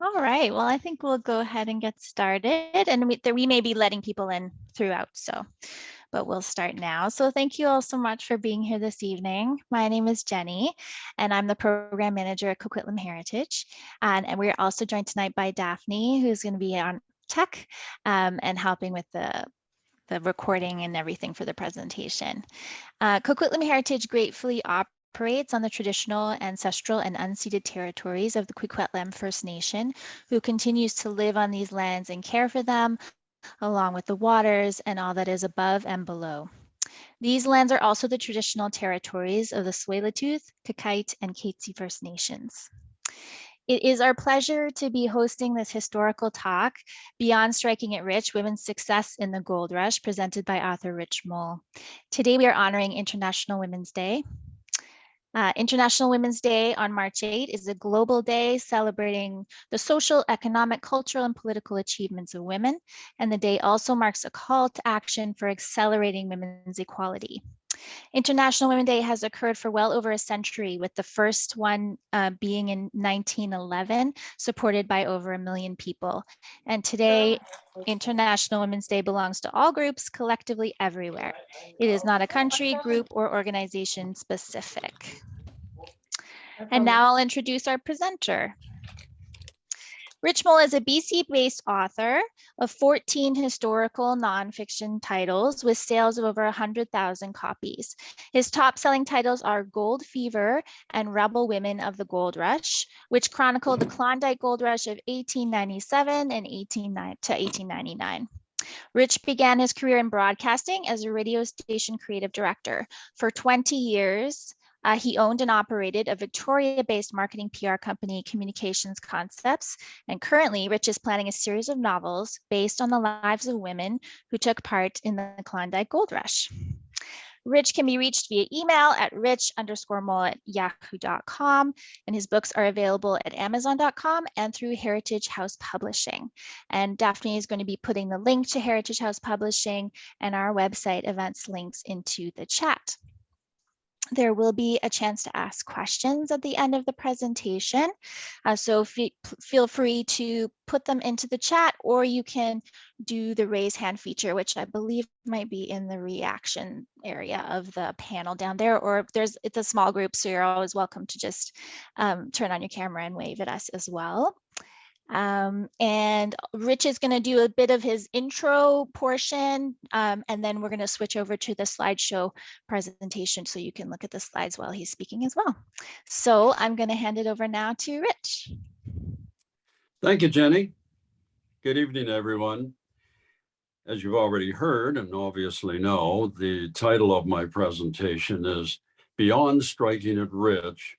All right, well, I think we'll go ahead and get started, and we may be letting people in throughout, but we'll start now. So thank you all so much for being here this evening. My name is Jenny, and I'm the program manager at Coquitlam Heritage. And we're also joined tonight by Daphne, who's going to be on tech and helping with the recording and everything for the presentation. Coquitlam Heritage gratefully operates on the traditional, ancestral, and unceded territories of the Coquitlam First Nation, who continues to live on these lands and care for them, along with the waters and all that is above and below. These lands are also the traditional territories of the Tsleil-Waututh, Kakite, and Katzie First Nations. It is our pleasure to be hosting this historical talk, Beyond Striking It Rich, Women's Success in the Gold Rush, presented by author Rich Moll. Today we are honoring International Women's Day. International Women's Day on March 8 is a global day celebrating the social, economic, cultural, and political achievements of women. And the day also marks a call to action for accelerating women's equality. International Women's Day has occurred for well over a century, with the first one being in 1911, supported by over 1 million people. And today, International Women's Day belongs to all groups, collectively everywhere. It is not a country, group, or organization specific. And now I'll introduce our presenter. Rich Moll is a BC-based author of 14 historical nonfiction titles with sales of over 100,000 copies. His top-selling titles are Gold Fever and Rebel Women of the Gold Rush, which chronicle the Klondike Gold Rush of 1897 and 1899. Rich began his career in broadcasting as a radio station creative director. For 20 years, he owned and operated a Victoria-based marketing PR company, Communications Concepts, and currently Rich is planning a series of novels based on the lives of women who took part in the Klondike Gold Rush. Rich can be reached via email at rich_moll@yahoo.com, and his books are available at amazon.com and through Heritage House Publishing. And Daphne is going to be putting the link to Heritage House Publishing and our website events links into the chat. There will be a chance to ask questions at the end of the presentation. So feel free to put them into the chat, or you can do the raise hand feature, which I believe might be in the reaction area of the panel down there, or it's a small group, so you're always welcome to just turn on your camera and wave at us as well. And Rich is going to do a bit of his intro portion, and then we're going to switch over to the slideshow presentation so you can look at the slides while he's speaking as well. So I'm going to hand it over now to Rich. Thank you, Jenny. Good evening, everyone. As you've already heard and obviously know, the title of my presentation is Beyond Striking It Rich,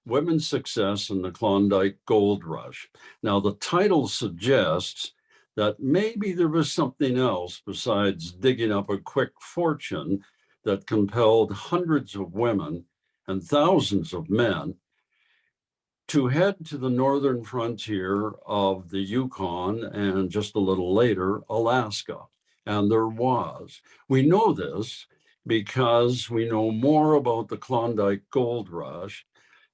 Women's Success in the Klondike Gold Rush. Now, the title suggests that maybe there was something else besides digging up a quick fortune that compelled hundreds of women and thousands of men to head to the northern frontier of the Yukon and just a little later, Alaska. And there was. We know this because we know more about the Klondike Gold Rush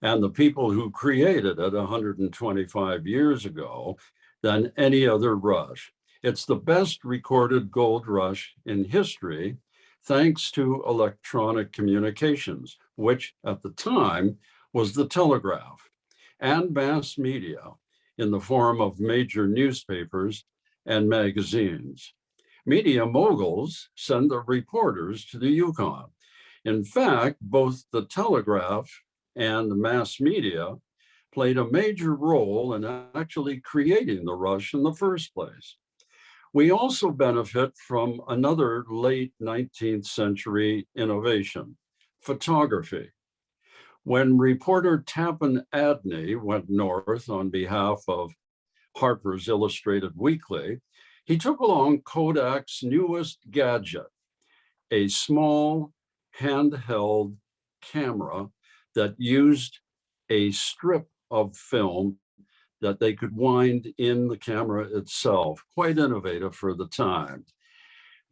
and the people who created it 125 years ago than any other rush. It's the best recorded gold rush in history, thanks to electronic communications, which at the time was the telegraph, and mass media in the form of major newspapers and magazines. Media moguls send their reporters to the Yukon. In fact, both the telegraph and the mass media played a major role in actually creating the rush in the first place. We also benefit from another late 19th century innovation, photography. When reporter Tappan Adney went north on behalf of Harper's Illustrated Weekly, he took along Kodak's newest gadget, a small handheld camera that used a strip of film that they could wind in the camera itself. Quite innovative for the time.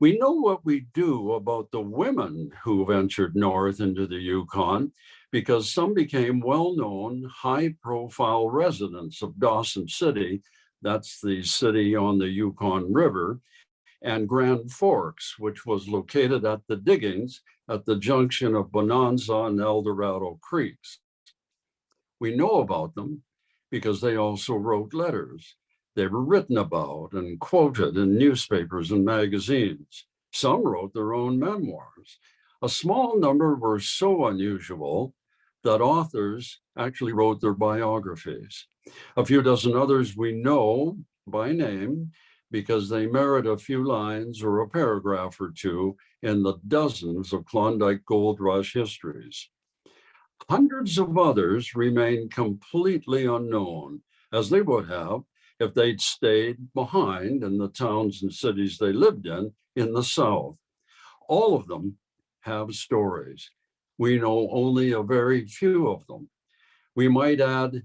We know what we do about the women who ventured north into the Yukon because some became well-known, high-profile residents of Dawson City, that's the city on the Yukon River, and Grand Forks, which was located at the diggings at the junction of Bonanza and El Dorado Creeks. We know about them because they also wrote letters. They were written about and quoted in newspapers and magazines. Some wrote their own memoirs. A small number were so unusual that authors actually wrote their biographies. A few dozen others we know by name because they merit a few lines or a paragraph or two in the dozens of Klondike Gold Rush histories. Hundreds of others remain completely unknown, as they would have if they'd stayed behind in the towns and cities they lived in the South. All of them have stories. We know only a very few of them. We might add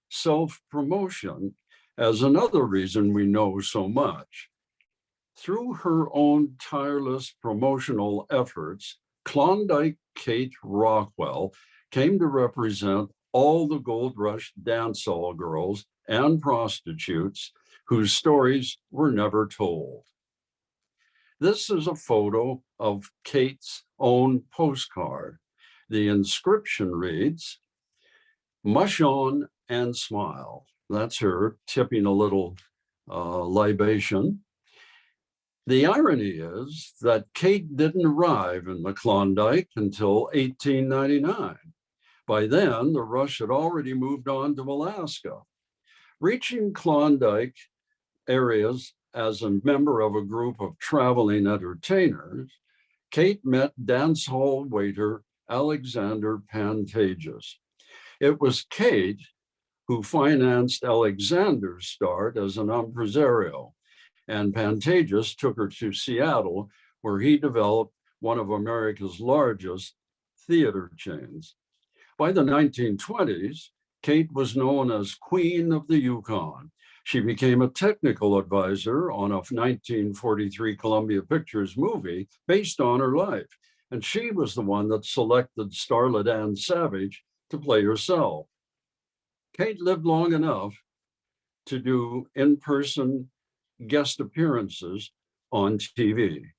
self-promotion as another reason we know so much. Through her own tireless promotional efforts, Klondike Kate Rockwell came to represent all the Gold Rush dance hall girls and prostitutes whose stories were never told. This is a photo of Kate's own postcard. The inscription reads, "Mush on and smile." That's her tipping a little libation. The irony is that Kate didn't arrive in the Klondike until 1899. By then, the Rush had already moved on to Alaska. Reaching Klondike areas as a member of a group of traveling entertainers, Kate met dance hall waiter Alexander Pantages. It was Kate who financed Alexander's start as an impresario, and Pantages took her to Seattle, where he developed one of America's largest theater chains. By the 1920s, Kate was known as Queen of the Yukon. She became a technical advisor on a 1943 Columbia Pictures movie based on her life. And she was the one that selected starlet Ann Savage to play herself. Kate lived long enough to do in-person guest appearances on TV.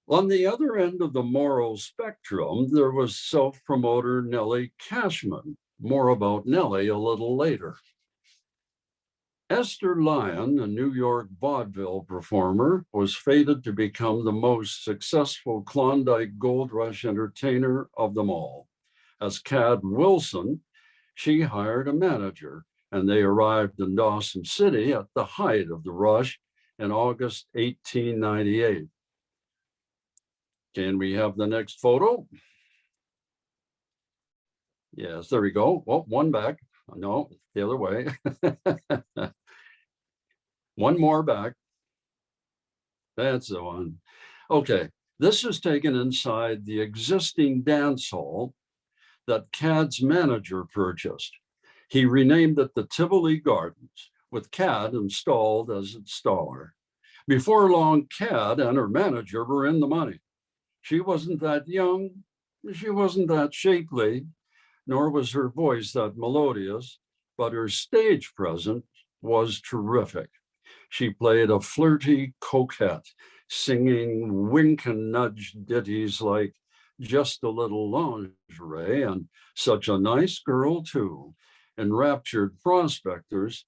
On the other end of the moral spectrum, there was self-promoter Nellie Cashman. More about Nellie a little later. Esther Lyon, a New York vaudeville performer, was fated to become the most successful Klondike Gold Rush entertainer of them all. As Cad Wilson, she hired a manager, and they arrived in Dawson City at the height of the rush in August 1898. Can we have the next photo? Yes, there we go. Oh, one back. No, the other way. One more back. That's the one. Okay, this is taken inside the existing dance hall that Cad's manager purchased. He renamed it the Tivoli Gardens, with Cad installed as its star. Before long, Cad and her manager were in the money. She wasn't that young, she wasn't that shapely, nor was her voice that melodious, but her stage presence was terrific. She played a flirty coquette, singing wink and nudge ditties like "Just a Little Lingerie" and "Such a Nice Girl Too." Enraptured prospectors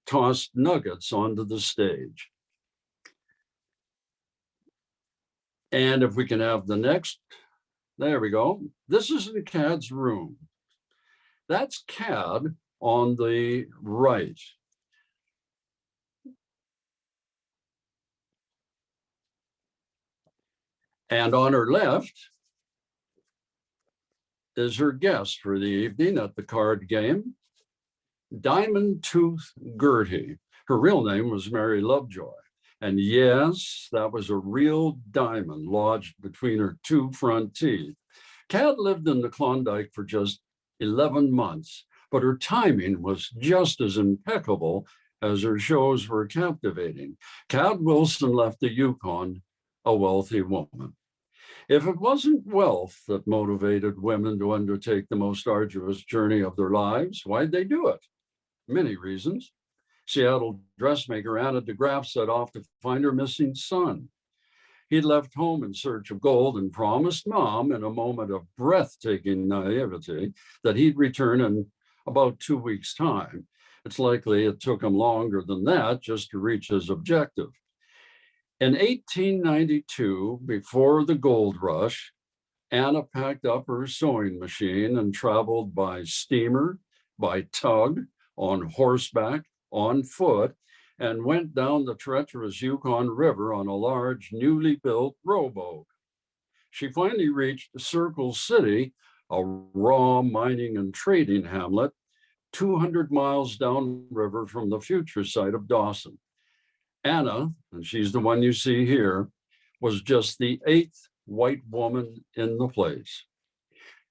tossed nuggets onto the stage. And if we can have the next, there we go. This is in Cad's room. That's Cad on the right. And on her left is her guest for the evening at the card game, Diamond Tooth Gertie. Her real name was Mary Lovejoy. And yes, that was a real diamond lodged between her two front teeth. Cad lived in the Klondike for just 11 months, but her timing was just as impeccable as her shows were captivating. Cad Wilson left the Yukon a wealthy woman. If it wasn't wealth that motivated women to undertake the most arduous journey of their lives, why'd they do it? Many reasons. Seattle dressmaker Anna DeGraff set off to find her missing son. He'd left home in search of gold and promised Mom, in a moment of breathtaking naivety, that he'd return in about 2 weeks' time. It's likely it took him longer than that just to reach his objective. In 1892, before the gold rush, Anna packed up her sewing machine and traveled by steamer, by tug, on horseback, on foot, and went down the treacherous Yukon River on a large, newly built rowboat. She finally reached Circle City, a raw mining and trading hamlet, 200 miles downriver from the future site of Dawson. Anna, and she's the one you see here, was just the 8th white woman in the place.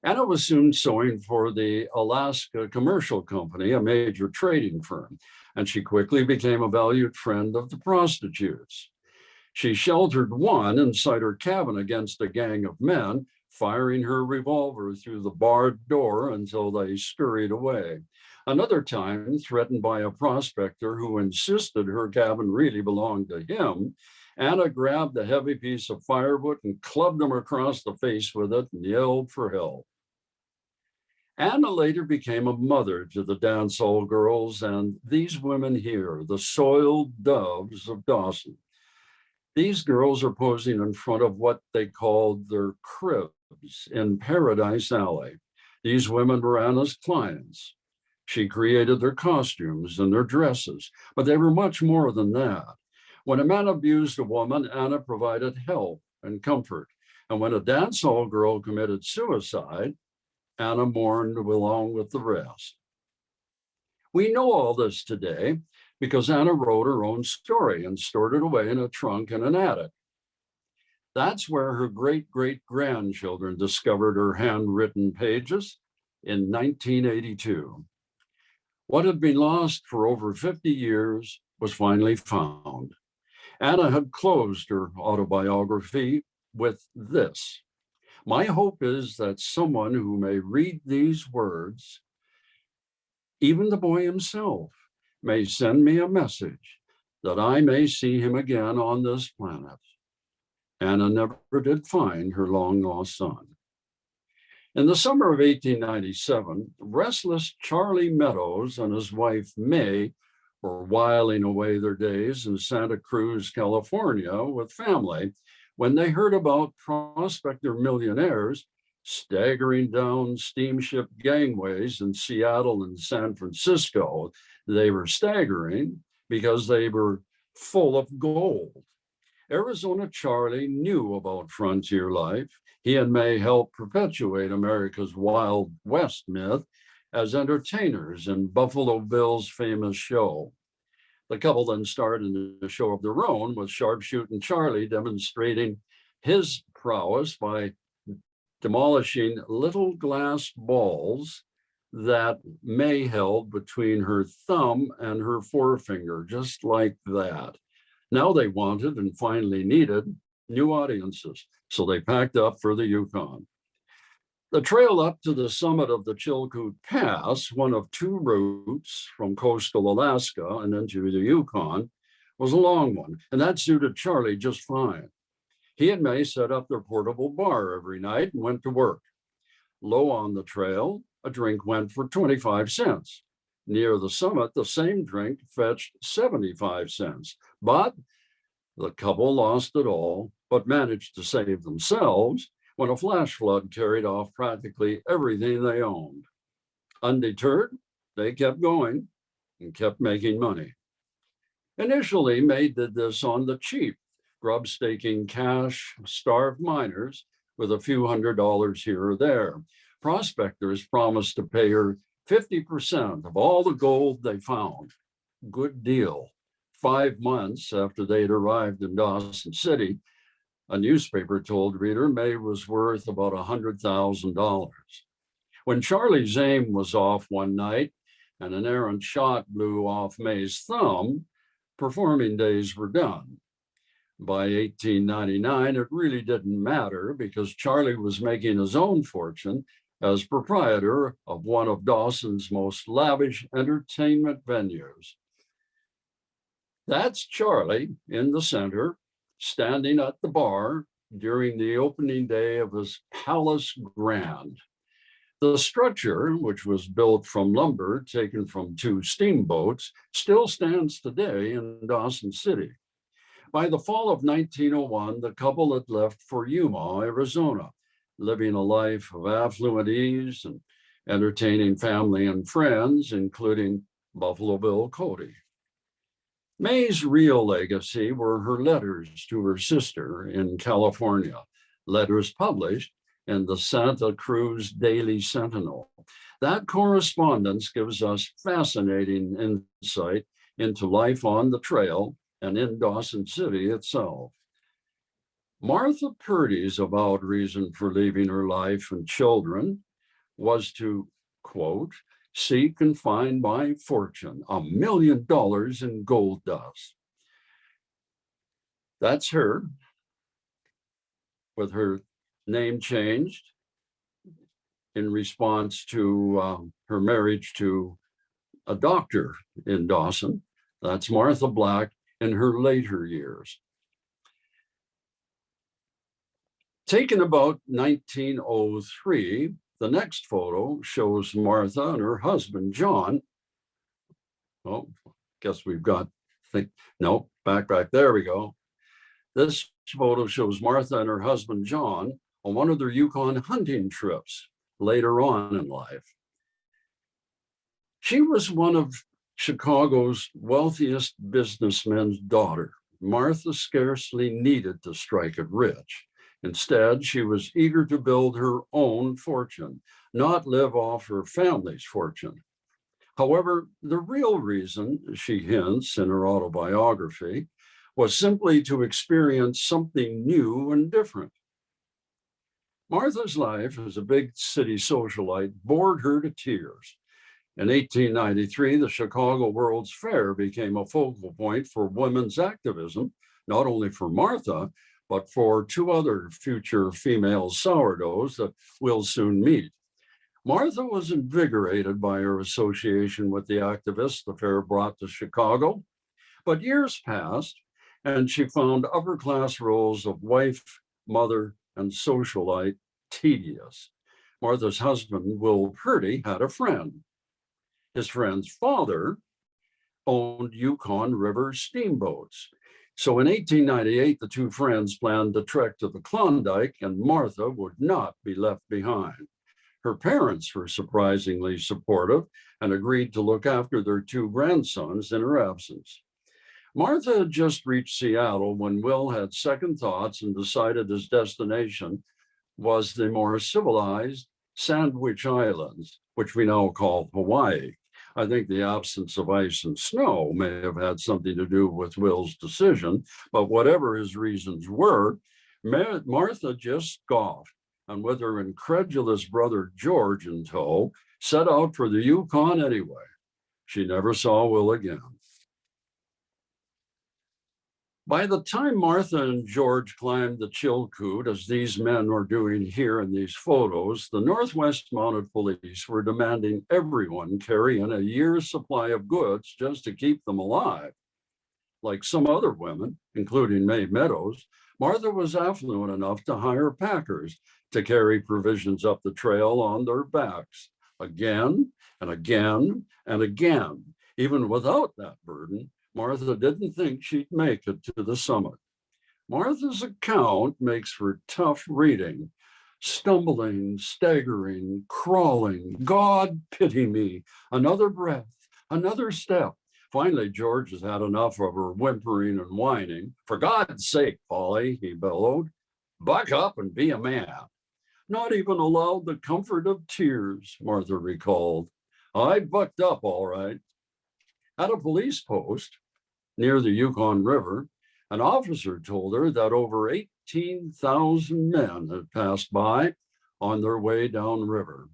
Anna was soon sewing for the Alaska Commercial Company, a major trading firm, and she quickly became a valued friend of the prostitutes. She sheltered one inside her cabin against a gang of men, firing her revolver through the barred door until they scurried away. Another time, threatened by a prospector who insisted her cabin really belonged to him, Anna grabbed a heavy piece of firewood and clubbed him across the face with it and yelled for help. Anna later became a mother to the dance hall girls and these women here, the soiled doves of Dawson. These girls are posing in front of what they called their cribs in Paradise Alley. These women were Anna's clients. She created their costumes and their dresses, but they were much more than that. When a man abused a woman, Anna provided help and comfort. And when a dance hall girl committed suicide, Anna mourned along with the rest. We know all this today because Anna wrote her own story and stored it away in a trunk in an attic. That's where her great-great-grandchildren discovered her handwritten pages in 1982. What had been lost for over 50 years was finally found. Anna had closed her autobiography with this: "My hope is that someone who may read these words, even the boy himself, may send me a message that I may see him again on this planet." Anna never did find her long-lost son. In the summer of 1897, restless Charlie Meadows and his wife May were whiling away their days in Santa Cruz, California with family when they heard about prospector millionaires staggering down steamship gangways in Seattle and San Francisco. They were staggering because they were full of gold. Arizona Charlie knew about frontier life. He and May helped perpetuate America's Wild West myth as entertainers in Buffalo Bill's famous show. The couple then started a show of their own, with sharpshooting Charlie demonstrating his prowess by demolishing little glass balls that May held between her thumb and her forefinger, just like that. Now they wanted and finally needed new audiences, so they packed up for the Yukon. The trail up to the summit of the Chilkoot Pass, one of 2 routes from coastal Alaska and into the Yukon, was a long one, and that suited Charlie just fine. He and May set up their portable bar every night and went to work. Low on the trail, a drink went for 25 cents. Near the summit, the same drink fetched 75 cents. But the couple lost it all, but managed to save themselves when a flash flood carried off practically everything they owned. Undeterred, they kept going and kept making money. Initially, May did this on the cheap, grub staking cash-starved miners with a few $100s here or there. Prospectors promised to pay her 50% of all the gold they found. Good deal. 5 months after they'd arrived in Dawson City, a newspaper told reader May was worth about $100,000. When Charlie's aim was off one night, and an errant shot blew off May's thumb, performing days were done. By 1899, it really didn't matter because Charlie was making his own fortune as proprietor of one of Dawson's most lavish entertainment venues. That's Charlie in the center, standing at the bar during the opening day of his Palace Grand. The structure, which was built from lumber taken from two steamboats, still stands today in Dawson City. By the fall of 1901, the couple had left for Yuma, Arizona, living a life of affluent ease and entertaining family and friends, including Buffalo Bill Cody. May's real legacy were her letters to her sister in California, letters published in the Santa Cruz Daily Sentinel. That correspondence gives us fascinating insight into life on the trail and in Dawson City itself. Martha Purdy's avowed reason for leaving her life and children was to, quote, seek and find my fortune, $1 million in gold dust. That's her, with her name changed in response to her marriage to a doctor in Dawson. That's Martha Black in her later years. Taken about 1903, the next photo shows Martha and her husband, John. Oh, guess we've got, no, back, there we go. This photo shows Martha and her husband, John, on one of their Yukon hunting trips later on in life. She was one of Chicago's wealthiest businessmen's daughter. Martha scarcely needed to strike it rich. Instead, she was eager to build her own fortune, not live off her family's fortune. However, the real reason, she hints in her autobiography, was simply to experience something new and different. Martha's life as a big city socialite bored her to tears. In 1893, the Chicago World's Fair became a focal point for women's activism, not only for Martha, but for two other future female sourdoughs that we'll soon meet. Martha was invigorated by her association with the activists the fair brought to Chicago, but years passed and she found upper-class roles of wife, mother, and socialite tedious. Martha's husband, Will Purdy, had a friend. His friend's father owned Yukon River steamboats. So in 1898, the two friends planned to trek to the Klondike, and Martha would not be left behind. Her parents were surprisingly supportive and agreed to look after their two grandsons in her absence. Martha had just reached Seattle when Will had second thoughts and decided his destination was the more civilized Sandwich Islands, which we now call Hawaii. I think the absence of ice and snow may have had something to do with Will's decision, but whatever his reasons were, Martha just scoffed, and with her incredulous brother George in tow, set out for the Yukon anyway. She never saw Will again. By the time Martha and George climbed the Chilkoot, as these men were doing here in these photos, the Northwest Mounted Police were demanding everyone carry in a year's supply of goods just to keep them alive. Like some other women, including May Meadows, Martha was affluent enough to hire packers to carry provisions up the trail on their backs again and again and again. Even without that burden, Martha didn't think she'd make it to the summit. Martha's account makes for tough reading. Stumbling, staggering, crawling, God pity me, another breath, another step. Finally, George has had enough of her whimpering and whining. For God's sake, Polly, he bellowed, buck up and be a man. Not even allowed the comfort of tears, Martha recalled. I bucked up all right. At a police post near the Yukon River, an officer told her that over 18,000 men had passed by on their way downriver.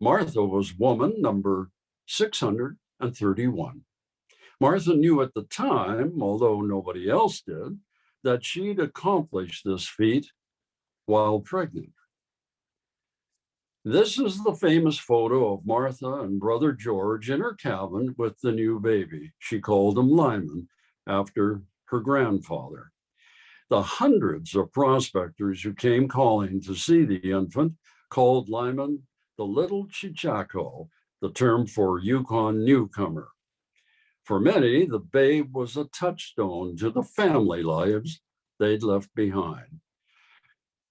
Martha was woman number 600 and 31. Martha knew at the time, although nobody else did, that she'd accomplished this feat while pregnant. This is the famous photo of Martha and brother George in her cabin with the new baby. She called him Lyman after her grandfather. The hundreds of prospectors who came calling to see the infant called Lyman the little Chichaco, the term for Yukon newcomer. For many, the babe was a touchstone to the family lives they'd left behind.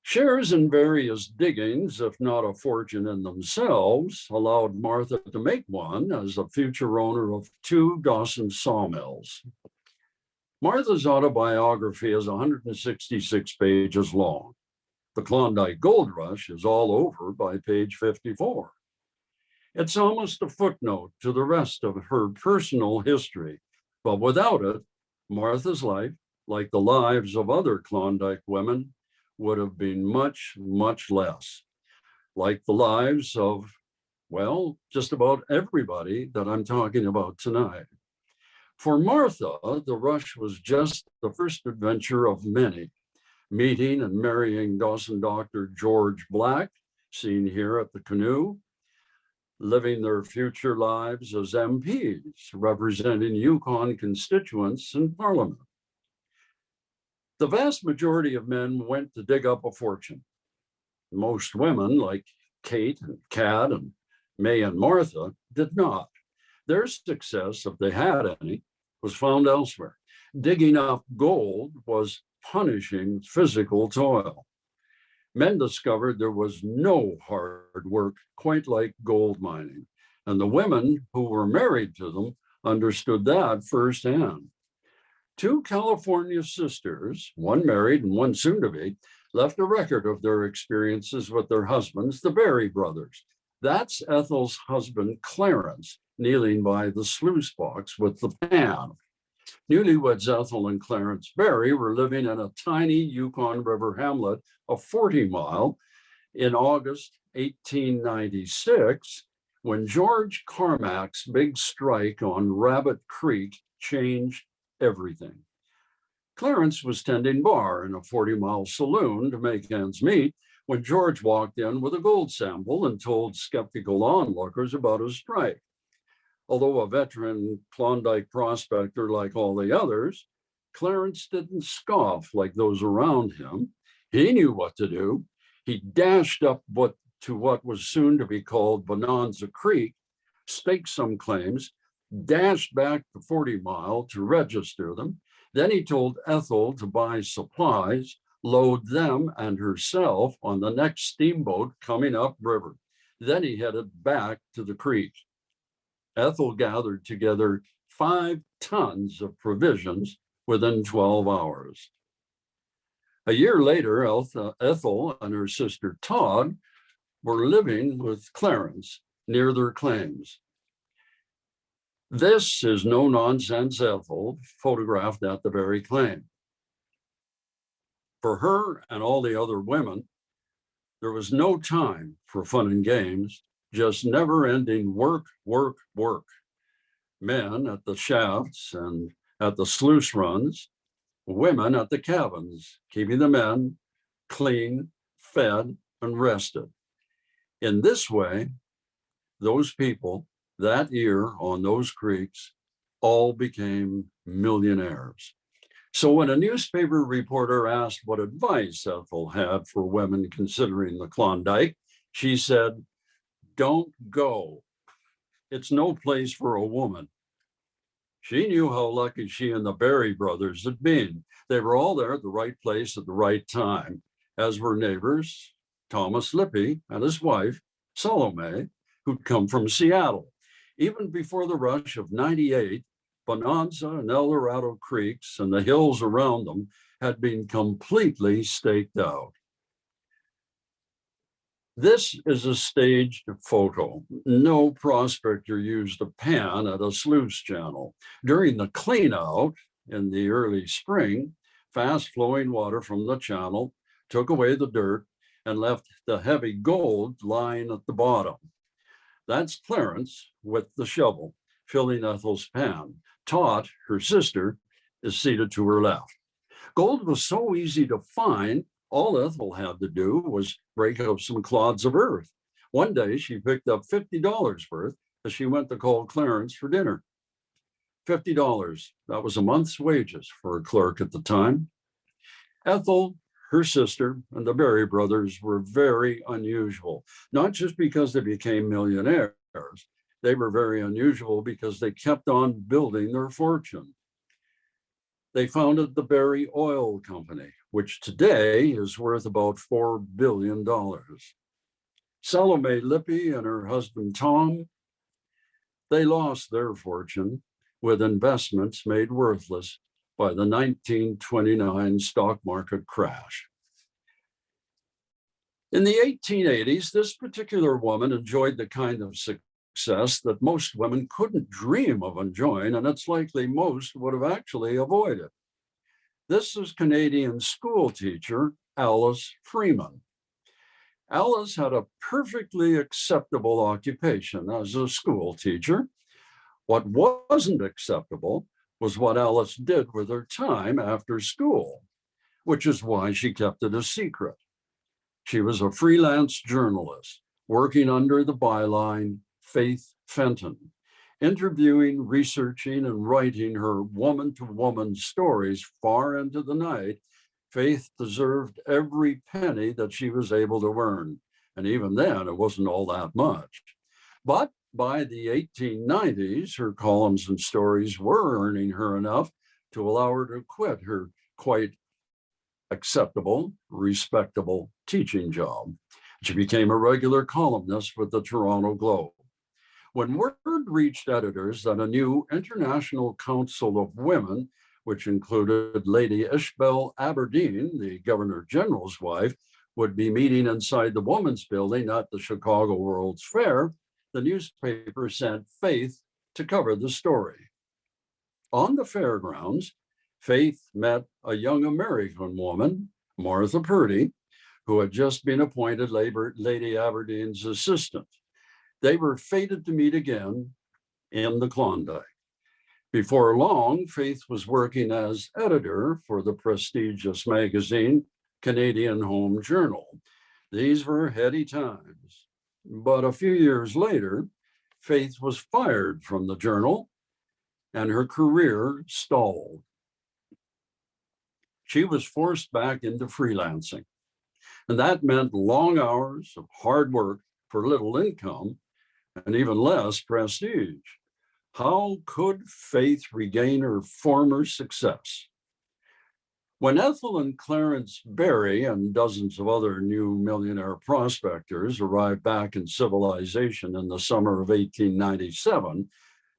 Shares in various diggings, if not a fortune in themselves, allowed Martha to make one as the future owner of 2 Dawson sawmills. Martha's autobiography is 166 pages long. The Klondike Gold Rush is all over by page 54. It's almost a footnote to the rest of her personal history, but without it, Martha's life, like the lives of other Klondike women, would have been much, much less. Like the lives of, well, just about everybody that I'm talking about tonight. For Martha, the rush was just the first adventure of many. Meeting and marrying Dawson Dr. George Black, seen here at the canoe, living their future lives as MPs, representing Yukon constituents in Parliament. The vast majority of men went to dig up a fortune. Most women, like Kate and Kat and May and Martha, did not. Their success, if they had any, was found elsewhere. Digging up gold was punishing physical toil. Men discovered there was no hard work quite like gold mining, and the women who were married to them understood that firsthand. 2 California sisters, one married and one soon to be, left a record of their experiences with their husbands, the Berry brothers. That's Ethel's husband, Clarence, kneeling by the sluice box with the pan. Newlyweds Ethel and Clarence Berry were living in a tiny Yukon River hamlet of 40 Mile in August 1896, when George Carmack's big strike on Rabbit Creek changed everything. Clarence was tending bar in a 40 Mile saloon to make ends meet when George walked in with a gold sample and told skeptical onlookers about his strike. Although a veteran Klondike prospector like all the others, Clarence didn't scoff like those around him. He knew what to do. He dashed up to what was soon to be called Bonanza Creek, staked some claims, dashed back to 40 Mile to register them. Then he told Ethel to buy supplies, load them and herself on the next steamboat coming upriver. Then he headed back to the creek. Ethel gathered together 5 tons of provisions within 12 hours. A year later, Ethel and her sister Todd were living with Clarence near their claims. This is no nonsense Ethel, photographed at the very claim. For her and all the other women, there was no time for fun and games, just never-ending work, work, work. Men at the shafts and at the sluice runs, women at the cabins, keeping the men clean, fed, and rested. In this way, those people that year on those creeks all became millionaires. So when a newspaper reporter asked what advice Ethel had for women considering the Klondike, she said, "Don't go. It's no place for a woman." She knew how lucky she and the Berry brothers had been. They were all there at the right place at the right time, as were neighbors, Thomas Lippy and his wife, Salome, who'd come from Seattle. Even before the rush of '98, Bonanza and El Dorado creeks and the hills around them had been completely staked out. This is a staged photo. No prospector used a pan at a sluice channel. During the clean out in the early spring, fast flowing water from the channel took away the dirt and left the heavy gold lying at the bottom. That's Clarence with the shovel, filling Ethel's pan. Tot, her sister, is seated to her left. Gold was so easy to find, all Ethel had to do was break up some clods of earth. One day she picked up $50 worth as she went to call Clarence for dinner. $50, that was a month's wages for a clerk at the time. Ethel, her sister, and the Berry brothers were very unusual, not just because they became millionaires. They were very unusual because they kept on building their fortune. They founded the Berry Oil Company, which today is worth about $4 billion. Salome Lippy and her husband, Tom, they lost their fortune with investments made worthless by the 1929 stock market crash. In the 1880s, this particular woman enjoyed the kind of success that most women couldn't dream of enjoying, and it's likely most would have actually avoided. This is Canadian school teacher Alice Freeman. Alice had a perfectly acceptable occupation as a school teacher. What wasn't acceptable was what Alice did with her time after school, which is why she kept it a secret. She was a freelance journalist working under the byline Faith Fenton, interviewing, researching, and writing her woman-to-woman stories far into the night. Faith deserved every penny that she was able to earn. And even then, it wasn't all that much. But by the 1890s, her columns and stories were earning her enough to allow her to quit her quite acceptable, respectable teaching job. She became a regular columnist with the Toronto Globe. When word reached editors that a new International Council of Women, which included Lady Ishbel Aberdeen, the Governor General's wife, would be meeting inside the Women's Building at the Chicago World's Fair, the newspaper sent Faith to cover the story. On the fairgrounds, Faith met a young American woman, Martha Purdy, who had just been appointed Lady Aberdeen's assistant. They were fated to meet again in the Klondike. Before long, Faith was working as editor for the prestigious magazine Canadian Home Journal. These were heady times. But a few years later, Faith was fired from the journal and her career stalled. She was forced back into freelancing. And that meant long hours of hard work for little income and even less prestige. How could Faith regain her former success? When Ethel and Clarence Berry and dozens of other new millionaire prospectors arrived back in civilization in the summer of 1897,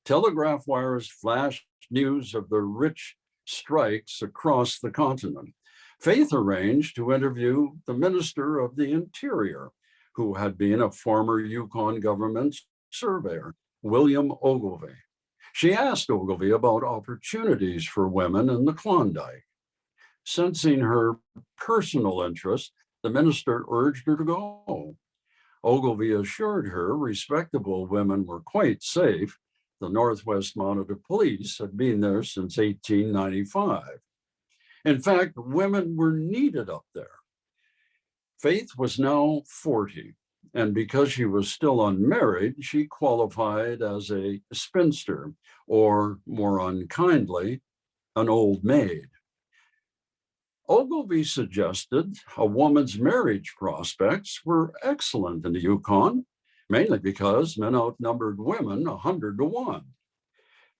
telegraph wires flashed news of the rich strikes across the continent. Faith arranged to interview the Minister of the Interior, who had been a former Yukon government surveyor, William Ogilvie. She asked Ogilvie about opportunities for women in the Klondike. Sensing her personal interest, the minister urged her to go. Ogilvie assured her respectable women were quite safe. The Northwest Mounted Police had been there since 1895. In fact, women were needed up there. Faith was now 40, and because she was still unmarried, she qualified as a spinster, or more unkindly, an old maid. Ogilvie suggested a woman's marriage prospects were excellent in the Yukon, mainly because men outnumbered women 100 to 1.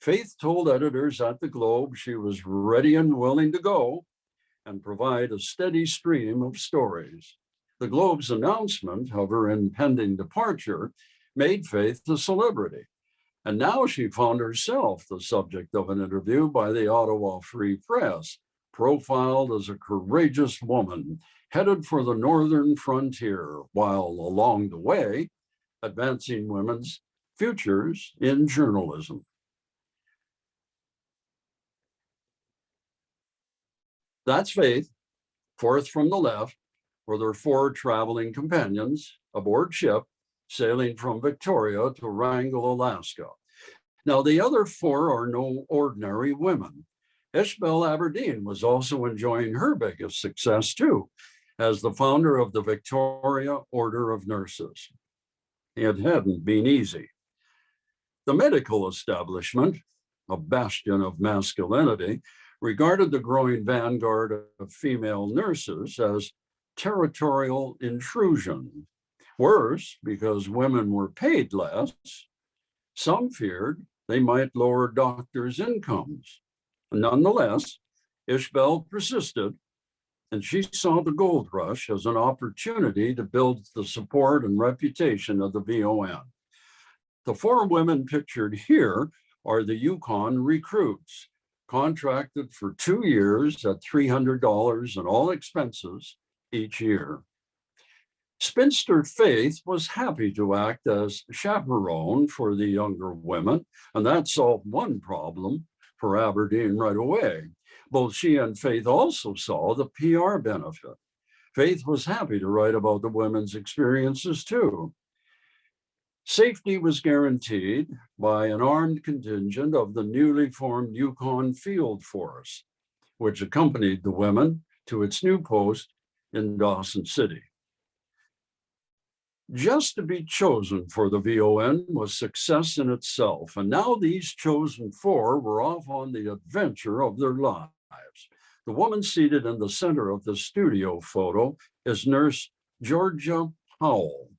Faith told editors at the Globe she was ready and willing to go and provide a steady stream of stories. The Globe's announcement of her impending departure made Faith a celebrity. And now she found herself the subject of an interview by the Ottawa Free Press, profiled as a courageous woman headed for the northern frontier, while along the way, advancing women's futures in journalism. That's Faith, fourth from the left, with her 4 traveling companions aboard ship, sailing from Victoria to Wrangell, Alaska. Now, the other four are no ordinary women. Ishbel Aberdeen was also enjoying her biggest success too, as the founder of the Victoria Order of Nurses. It hadn't been easy. The medical establishment, a bastion of masculinity, regarded the growing vanguard of female nurses as territorial intrusion. Worse, because women were paid less, some feared they might lower doctors' incomes. Nonetheless, Ishbel persisted, and she saw the gold rush as an opportunity to build the support and reputation of the VON. The four women pictured here are the Yukon recruits, contracted for 2 years at $300 and all expenses each year. Spinster Faith was happy to act as chaperone for the younger women, and that solved one problem for Aberdeen right away. Both she and Faith also saw the PR benefit. Faith was happy to write about the women's experiences too. Safety was guaranteed by an armed contingent of the newly formed Yukon Field Force, which accompanied the women to its new post in Dawson City. Just to be chosen for the VON was success in itself, and now these chosen four were off on the adventure of their lives. The woman seated in the center of the studio photo is Nurse Georgia Howell,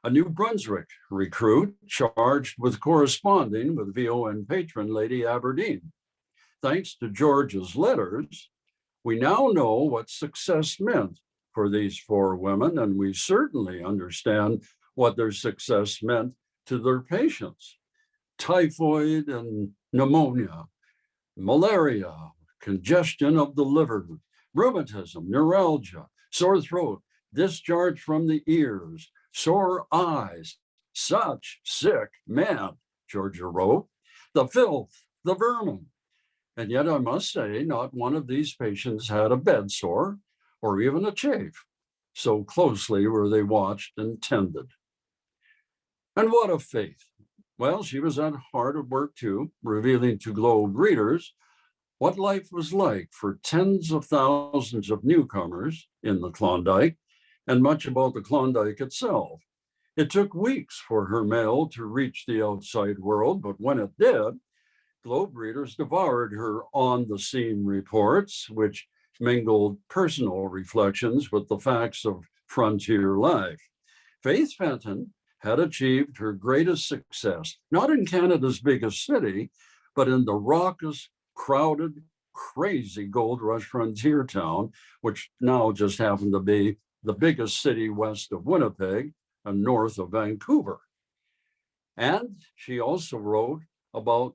a New Brunswick recruit charged with corresponding with VON patron Lady Aberdeen. Thanks to Georgia's letters, we now know what success meant for these four women, and we certainly understand what their success meant to their patients. Typhoid and pneumonia, malaria, congestion of the liver, rheumatism, neuralgia, sore throat, discharge from the ears, sore eyes. Such sick men, Georgia wrote, the filth, the vermin. And yet I must say, not one of these patients had a bed sore or even a chafe. So closely were they watched and tended. And what of Faith? Well, she was hard at work too, revealing to Globe readers what life was like for tens of thousands of newcomers in the Klondike, and much about the Klondike itself. It took weeks for her mail to reach the outside world, but when it did, Globe readers devoured her on-the-scene reports, which mingled personal reflections with the facts of frontier life. Faith Fenton had achieved her greatest success, not in Canada's biggest city, but in the raucous, crowded, crazy gold rush frontier town, which now just happened to be the biggest city west of Winnipeg and north of Vancouver. And she also wrote about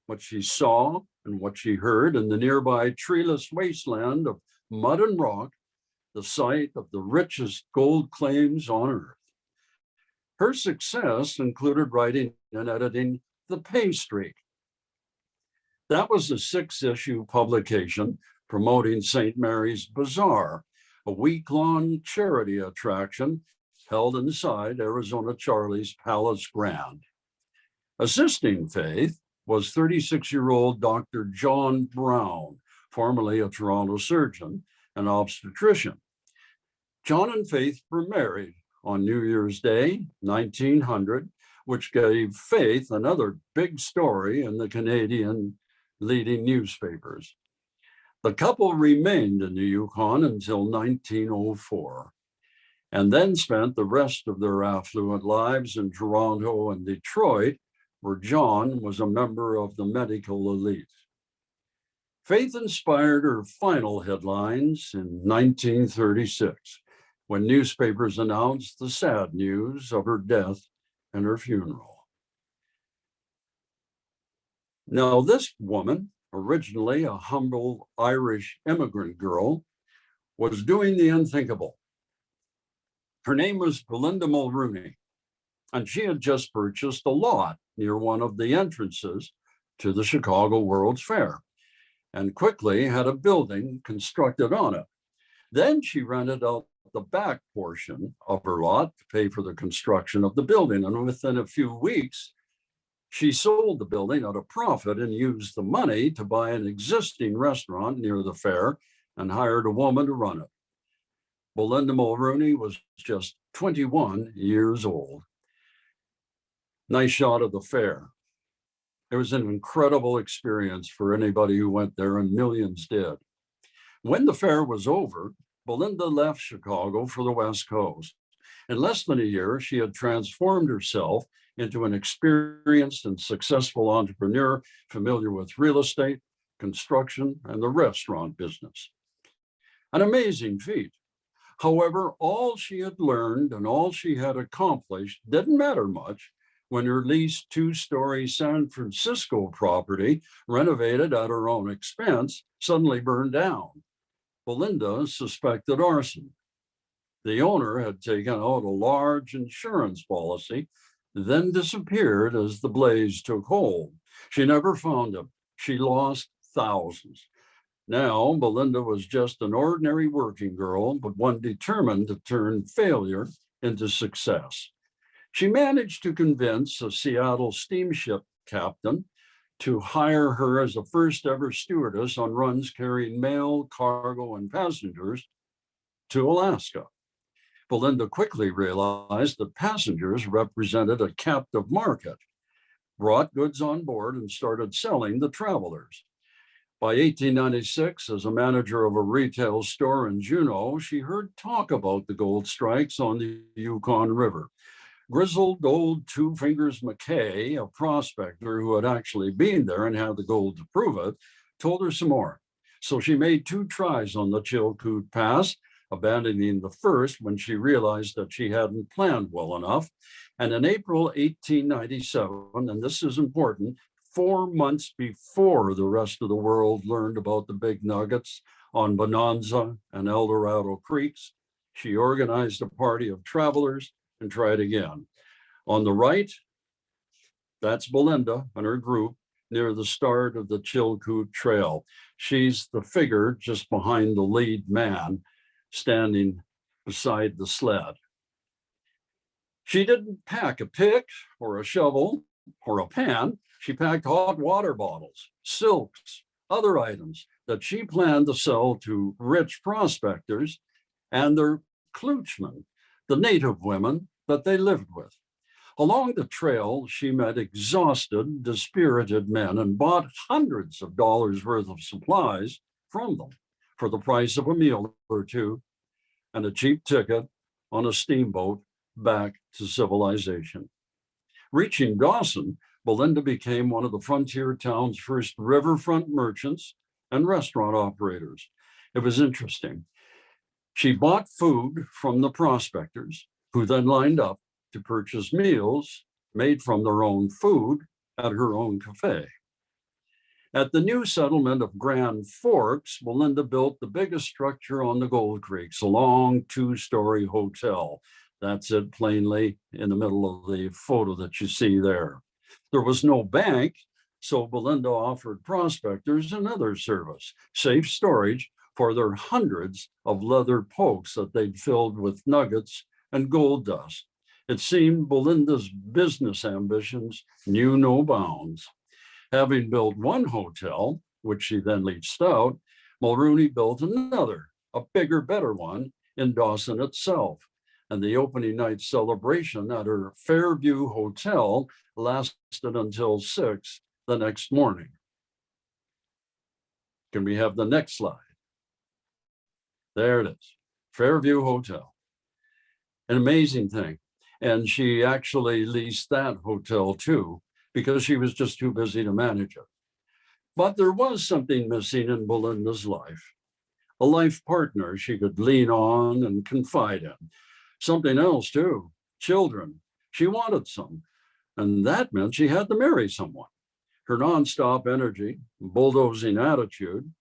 what she saw and what she heard in the nearby treeless wasteland of mud and rock, the site of the richest gold claims on earth. Her success included writing and editing The Pay Streak. That was a 6-issue publication promoting St. Mary's Bazaar, a week-long charity attraction held inside Arizona Charlie's Palace Grand. Assisting Faith was 36-year-old Dr. John Brown, formerly a Toronto surgeon and obstetrician. John and Faith were married on New Year's Day, 1900, which gave Faith another big story in the Canadian leading newspapers. The couple remained in the Yukon until 1904, and then spent the rest of their affluent lives in Toronto and Detroit, where John was a member of the medical elite. Faith inspired her final headlines in 1936, when newspapers announced the sad news of her death and her funeral. Now, this woman, originally a humble Irish immigrant girl, was doing the unthinkable. Her name was Belinda Mulrooney, and she had just purchased a lot near one of the entrances to the Chicago World's Fair, and quickly had a building constructed on it. Then she rented out the back portion of her lot to pay for the construction of the building, and within a few weeks, She sold the building at a profit and used the money to buy an existing restaurant near the fair and hired a woman to run it. Belinda Mulrooney was just 21 years old. Nice shot of the fair. It was an incredible experience for anybody who went there, and millions did. When the fair was over, Belinda left Chicago for the West Coast. In less than a year, she had transformed herself into an experienced and successful entrepreneur familiar with real estate, construction, and the restaurant business. An amazing feat. However, all she had learned and all she had accomplished didn't matter much when her leased two-story San Francisco property, renovated at her own expense, suddenly burned down. Belinda suspected arson. The owner had taken out a large insurance policy, then disappeared as the blaze took hold. She never found him. She lost thousands. Now, Belinda was just an ordinary working girl, but one determined to turn failure into success. She managed to convince a Seattle steamship captain to hire her as a first ever stewardess on runs carrying mail, cargo, and passengers to Alaska. Belinda quickly realized that passengers represented a captive market, brought goods on board, and started selling the travelers. By 1896, as a manager of a retail store in Juneau, she heard talk about the gold strikes on the Yukon River. Grizzled old Two Fingers McKay, a prospector who had actually been there and had the gold to prove it, told her some more. So she made two tries on the Chilkoot Pass, abandoning the first when she realized that she hadn't planned well enough. And in April 1897, and this is important, 4 months before the rest of the world learned about the big nuggets on Bonanza and El Dorado Creeks, she organized a party of travelers and tried again. On the right, that's Belinda and her group near the start of the Chilkoot Trail. She's the figure just behind the lead man standing beside the sled. She didn't pack a pick or a shovel or a pan. She packed hot water bottles, silks, other items that she planned to sell to rich prospectors and their kloochmen, the native women that they lived with. Along the trail, she met exhausted, dispirited men and bought hundreds of dollars worth of supplies from them for the price of a meal or two and a cheap ticket on a steamboat back to civilization. Reaching Dawson, Belinda became one of the frontier town's first riverfront merchants and restaurant operators. It was interesting. She bought food from the prospectors, who then lined up to purchase meals made from their own food at her own cafe. At the new settlement of Grand Forks, Belinda built the biggest structure on the Gold Creeks, a long two-story hotel. That's it plainly in the middle of the photo that you see there. There was no bank, so Belinda offered prospectors another service, safe storage for their hundreds of leather pokes that they'd filled with nuggets and gold dust. It seemed Belinda's business ambitions knew no bounds. Having built one hotel, which she then leased out, Mulrooney built another, a bigger, better one in Dawson itself. And the opening night celebration at her Fairview Hotel lasted until 6 the next morning. Can we have the next slide? There it is, Fairview Hotel. An amazing thing. And she actually leased that hotel too, because she was just too busy to manage it. But there was something missing in Belinda's life, a life partner she could lean on and confide in. Something else too, children. She wanted some, and that meant she had to marry someone. Her nonstop energy, bulldozing attitude,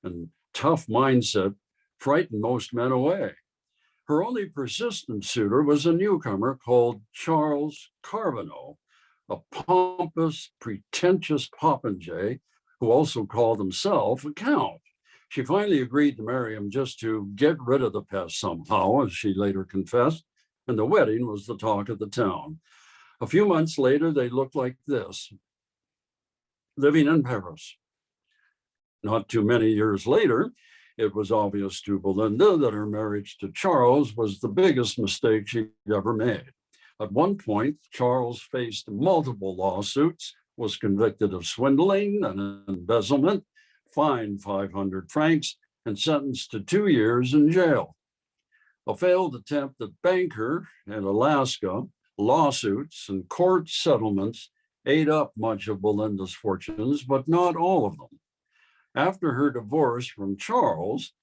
and tough mindset frightened most men away. Her only persistent suitor was a newcomer called Charles Carboneau, a pompous, pretentious popinjay who also called himself a count. She finally agreed to marry him just to get rid of the pest somehow, as she later confessed, and the wedding was the talk of the town. A few months later, they looked like this, living in Paris. Not too many years later, it was obvious to Belinda that her marriage to Charles was the biggest mistake she'd ever made. At one point, Charles faced multiple lawsuits, was convicted of swindling and embezzlement, fined 500 francs, and sentenced to 2 years in jail. A failed attempt at banker in Alaska, lawsuits, and court settlements ate up much of Belinda's fortunes, but not all of them. After her divorce from Charles,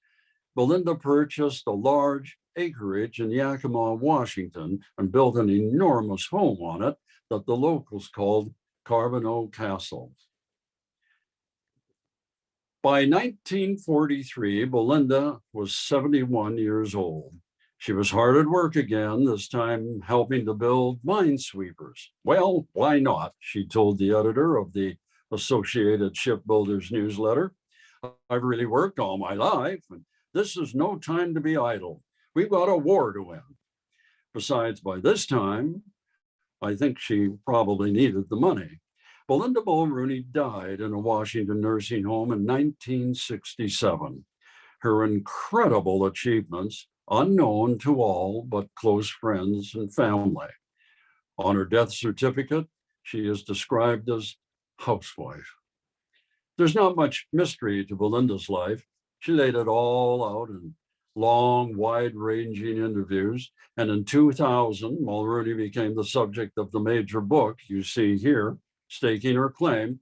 Belinda purchased a large acreage in Yakima, Washington, and built an enormous home on it that the locals called Carbonneau Castle. By 1943, Belinda was 71 years old. She was hard at work again, this time helping to build minesweepers. Well, why not? She told the editor of the Associated Shipbuilders newsletter. I've really worked all my life, and this is no time to be idle. We've got a war to win. Besides, by this time, I think she probably needed the money. Belinda Mulrooney died in a Washington nursing home in 1967. Her incredible achievements, unknown to all but close friends and family. On her death certificate, she is described as housewife. There's not much mystery to Belinda's life. She laid it all out in long, wide-ranging interviews. And in 2000, Mulrooney became the subject of the major book you see here, Staking Her Claim.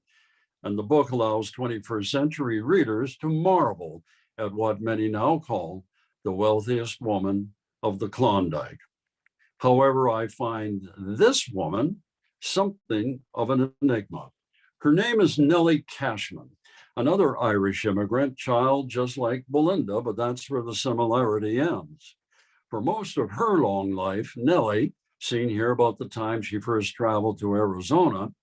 And the book allows 21st century readers to marvel at what many now call the wealthiest woman of the Klondike. However, I find this woman something of an enigma. Her name is Nellie Cashman, another Irish immigrant child just like Belinda, but that's where the similarity ends. For most of her long life, Nellie, seen here about the time she first traveled to Arizona,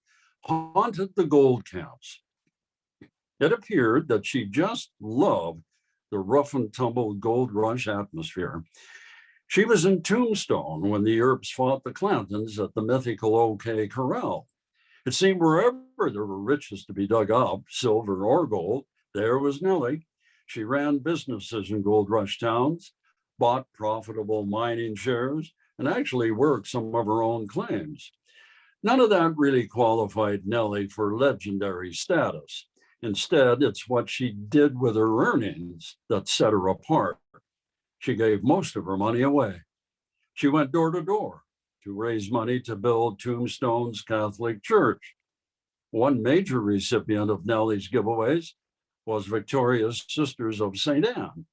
haunted the gold camps. It appeared that she just loved the rough and tumble gold rush atmosphere. She was in Tombstone when the Earps fought the Clantons at the mythical OK Corral. It seemed wherever there were riches to be dug up, silver or gold, there was Nellie. She ran businesses in gold rush towns, bought profitable mining shares, and actually worked some of her own claims. None of that really qualified Nellie for legendary status. Instead, it's what she did with her earnings that set her apart. She gave most of her money away. She went door to door to raise money to build Tombstone's Catholic Church. One major recipient of Nellie's giveaways was Victoria's Sisters of St. Anne.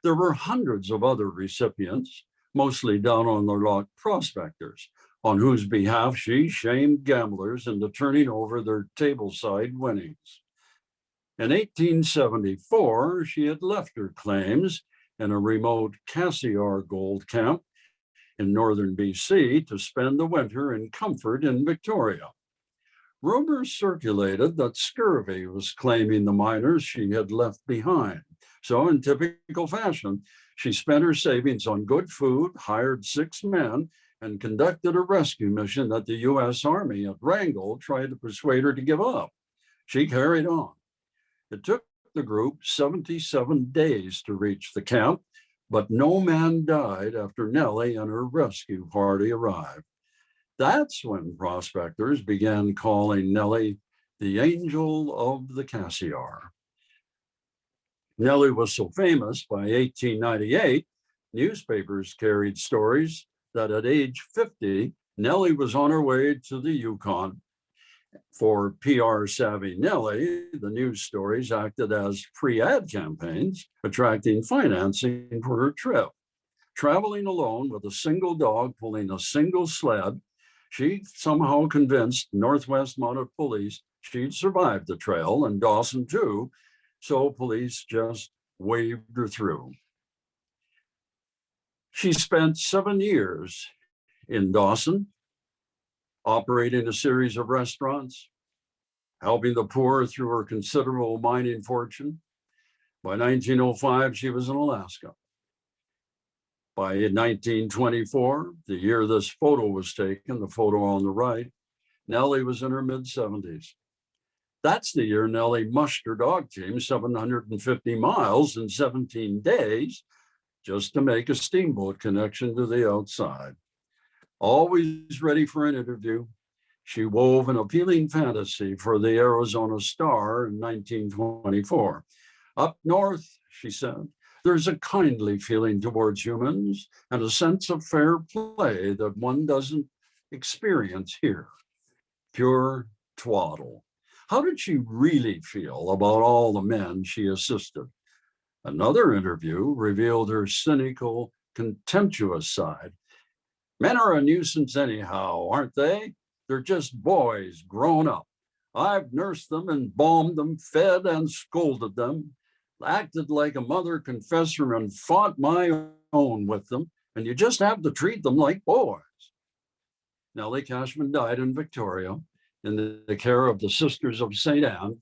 There were hundreds of other recipients, mostly down on their luck prospectors, on whose behalf she shamed gamblers into turning over their tableside winnings. In 1874, she had left her claims in a remote Cassiar gold camp in northern BC to spend the winter in comfort in Victoria. Rumors circulated that scurvy was claiming the miners she had left behind. So in typical fashion, she spent her savings on good food, hired 6 men, and conducted a rescue mission that the US Army at Wrangell tried to persuade her to give up. She carried on. It took the group 77 days to reach the camp, but no man died after Nellie and her rescue party arrived. That's when prospectors began calling Nellie the Angel of the Cassiar. Nellie was so famous by 1898, newspapers carried stories that at age 50, Nellie was on her way to the Yukon. For PR savvy Nellie, the news stories acted as free ad campaigns, attracting financing for her trip. Traveling alone with a single dog pulling a single sled, she somehow convinced Northwest Mounted Police she'd survived the trail, and Dawson too, so police just waved her through. She spent 7 years in Dawson, operating a series of restaurants, helping the poor through her considerable mining fortune. By 1905, she was in Alaska. By 1924, the year this photo was taken, the photo on the right, Nellie was in her mid-70s. That's the year Nellie mushed her dog team 750 miles in 17 days just to make a steamboat connection to the outside. Always ready for an interview, she wove an appealing fantasy for the Arizona Star in 1924. Up north, she said, there's a kindly feeling towards humans and a sense of fair play that one doesn't experience here. Pure twaddle. How did she really feel about all the men she assisted? Another interview revealed her cynical, contemptuous side. Men are a nuisance anyhow, aren't they? They're just boys grown up. I've nursed them and balmed them, fed and scolded them, acted like a mother confessor and fought my own with them, and you just have to treat them like boys. Nellie Cashman died in Victoria in the care of the Sisters of St. Anne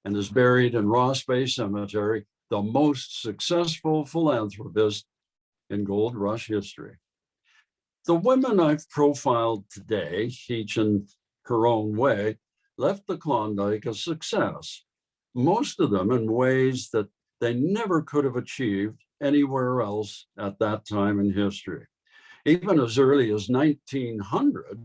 and is buried in Ross Bay Cemetery, the most successful philanthropist in gold rush history. The women I've profiled today, each in her own way, left the Klondike a success, most of them in ways that they never could have achieved anywhere else at that time in history. Even as early as 1900,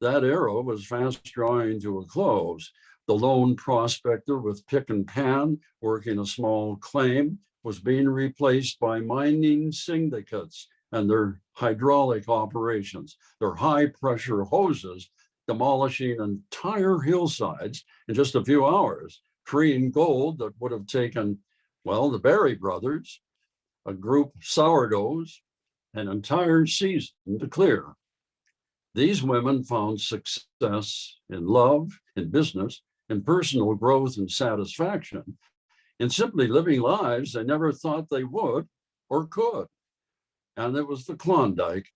that era was fast drawing to a close. The lone prospector with pick and pan working a small claim was being replaced by mining syndicates and their hydraulic operations, their high pressure hoses demolishing entire hillsides in just a few hours, freeing gold that would have taken, well, the Berry brothers, a group sourdoughs, an entire season to clear. These women found success in love, in business, in personal growth and satisfaction, in simply living lives they never thought they would or could. And it was the Klondike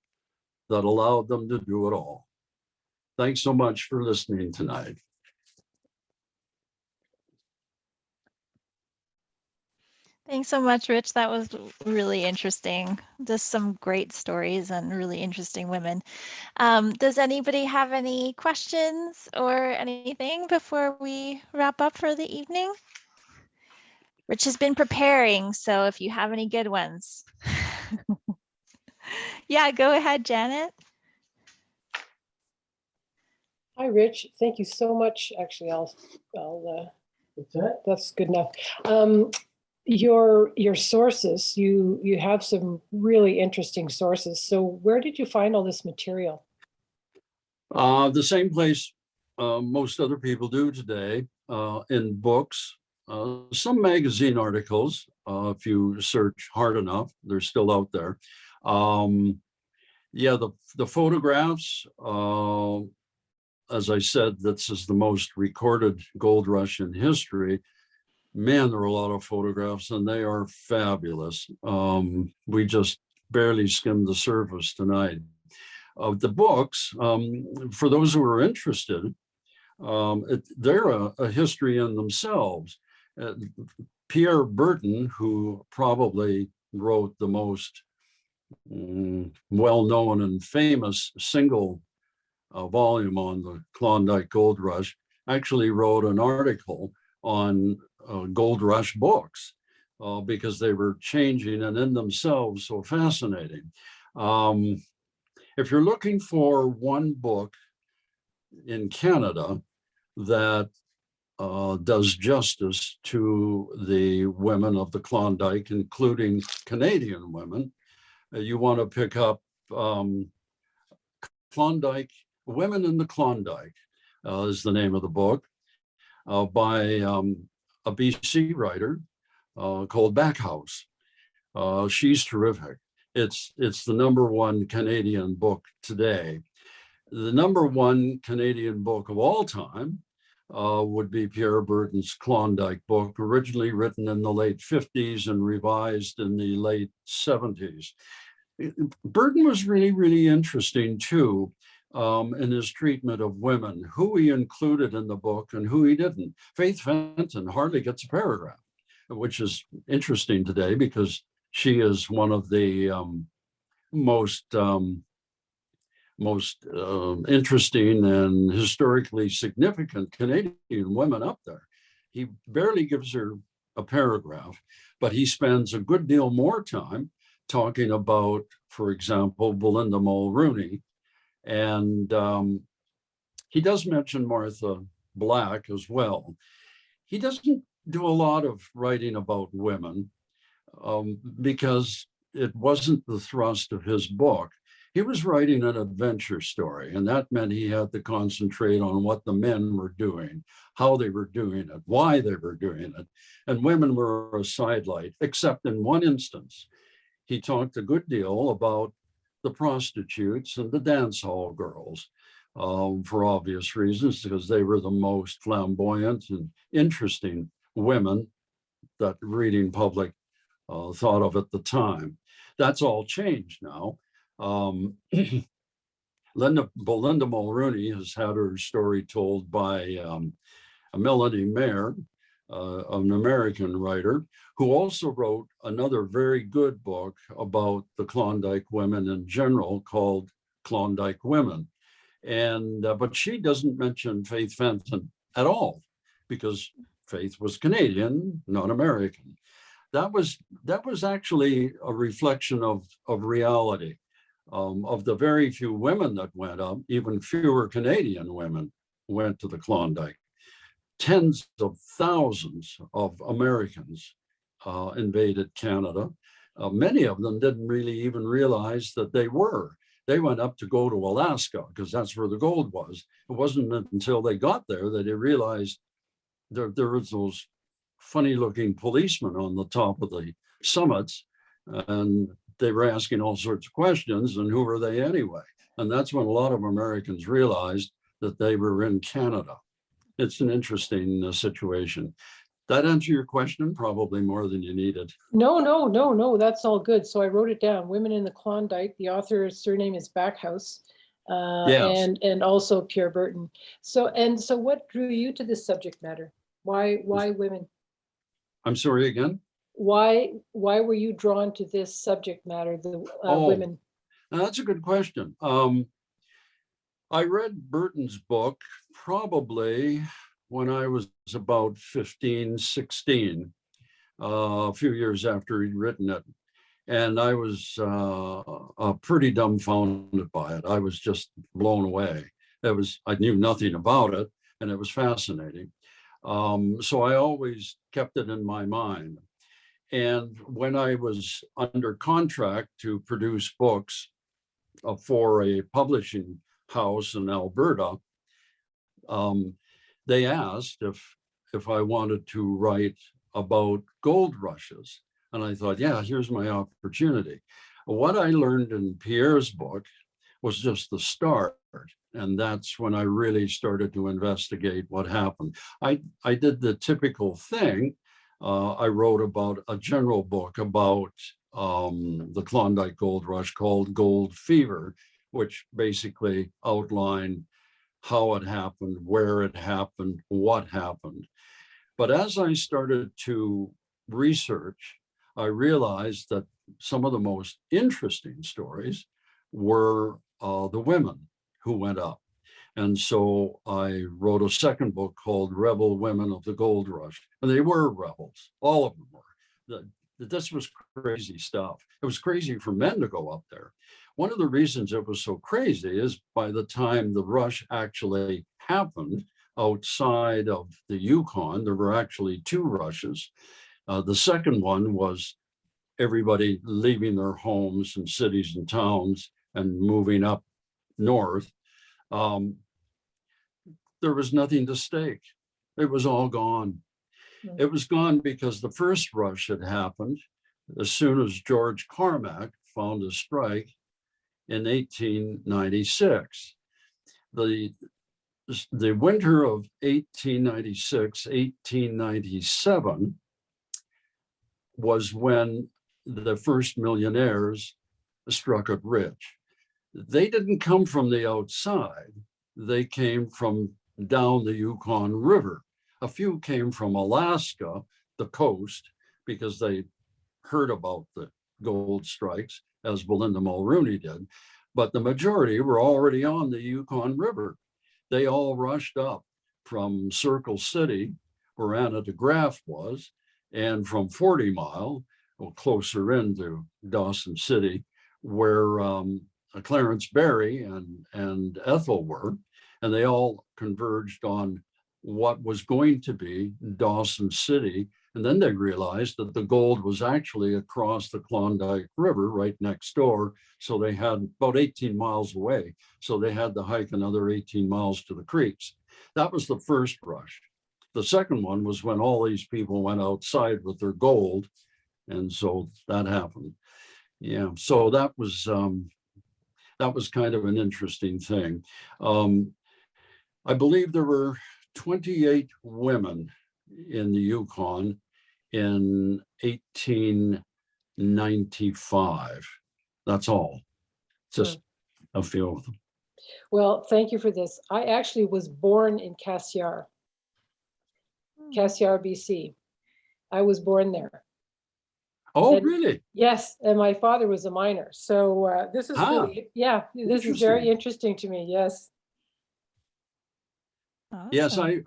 that allowed them to do it all. Thanks so much for listening tonight. Thanks so much, Rich. That was really interesting. Just some great stories and really interesting women. Does anybody have any questions or anything before we wrap up for the evening? Rich has been preparing, so if you have any good ones. Yeah, go ahead, Janet. Hi, Rich. Thank you so much. Actually, that's good enough. Your sources, you have some really interesting sources. So where did you find all this material? The same place most other people do today, in books, some magazine articles, if you search hard enough, they're still out there. Yeah, the photographs, as I said, this is the most recorded gold rush in history. Man, there are a lot of photographs and they are fabulous. We just barely skimmed the surface tonight. Of the books, for those who are interested, they're a history in themselves. Pierre Burton, who probably wrote the most well-known and famous single volume on the Klondike Gold Rush, actually wrote an article on gold rush books because they were changing and in themselves so fascinating. If you're looking for one book in Canada that does justice to the women of the Klondike, including Canadian women, you want to pick up Klondike, Women in the Klondike is the name of the book by a BC writer called Backhouse. She's terrific. It's the #1 Canadian book today. The #1 Canadian book of all time would be Pierre Burton's Klondike book, originally written in the late 50s and revised in the late 70s. Burton was really, really interesting too in his treatment of women, who he included in the book and who he didn't. Faith Fenton hardly gets a paragraph, which is interesting today because she is one of the most interesting and historically significant Canadian women up there. He barely gives her a paragraph, but he spends a good deal more time talking about, for example, Belinda Mulrooney. And he does mention Martha Black as well. He doesn't do a lot of writing about women because it wasn't the thrust of his book. He was writing an adventure story, and that meant he had to concentrate on what the men were doing, how they were doing it, why they were doing it. And women were a sidelight, except in one instance. He talked a good deal about the prostitutes and the dance hall girls for obvious reasons, because they were the most flamboyant and interesting women that reading public thought of at the time. That's all changed now. Belinda Mulrooney has had her story told by Melanie Mayer, an American writer, who also wrote another very good book about the Klondike women in general called Klondike Women. And but she doesn't mention Faith Fenton at all, because Faith was Canadian, not American. That was actually a reflection of reality. Of the very few women that went up, even fewer Canadian women went to the Klondike. Tens of thousands of Americans invaded Canada. Many of them didn't really even realize that they were. They went up to go to Alaska because that's where the gold was. It wasn't until they got there that they realized there was those funny looking policemen on the top of the summits, and they were asking all sorts of questions, and who were they anyway? And that's when a lot of Americans realized that they were in Canada. It's an interesting situation. That answer your question? Probably more than you needed. No, that's all good. So I wrote it down. Women in the Klondike. The author's surname is Backhouse, Yes. and also Pierre Burton. So what drew you to this subject matter? Why women? I'm sorry again? Why were you drawn to this subject matter, the women? That's a good question. I read Burton's book probably when I was about 15, 16, a few years after he'd written it. And I was pretty dumbfounded by it. I was just blown away. I knew nothing about it, and it was fascinating. So I always kept it in my mind. And when I was under contract to produce books for a publishing house in Alberta, they asked if I wanted to write about gold rushes. And I thought, yeah, here's my opportunity. What I learned in Pierre's book was just the start. And that's when I really started to investigate what happened. I did the typical thing. I wrote about a general book about the Klondike Gold Rush called Gold Fever, which basically outlined how it happened, where it happened, what happened. But as I started to research, I realized that some of the most interesting stories were the women who went up. And so I wrote a second book called Rebel Women of the Gold Rush. And they were rebels, all of them were. This was crazy stuff. It was crazy for men to go up there. One of the reasons it was so crazy is by the time the rush actually happened outside of the Yukon, there were actually two rushes. The second one was everybody leaving their homes and cities and towns and moving up north. There was nothing to stake. It was all gone. It was gone because the first rush had happened as soon as George Carmack found a strike in 1896. The winter of 1896, 1897 was when the first millionaires struck it rich. They didn't come from the outside. They came from down the Yukon River. A few came from Alaska, the coast, because they heard about the gold strikes, as Belinda Mulrooney did, but the majority were already on the Yukon River. They all rushed up from Circle City, where Anna de Graaf was, and from 40 Mile, well, closer into Dawson City, where Clarence Berry and Ethel were, and they all converged on what was going to be Dawson City. And then they realized that the gold was actually across the Klondike River right next door. So they had about 18 miles away. So they had to hike another 18 miles to the creeks. That was the first rush. The second one was when all these people went outside with their gold. And so that happened. Yeah, so that was kind of an interesting thing. I believe there were 28 women in the Yukon in 1895. That's all, just a few of them. Well, thank you for this. I actually was born in Cassiar, BC. I was born there. Oh, And, really? yes, and my father was a miner. So this is really, yeah, this is very interesting to me. Yes. Awesome. Yes, I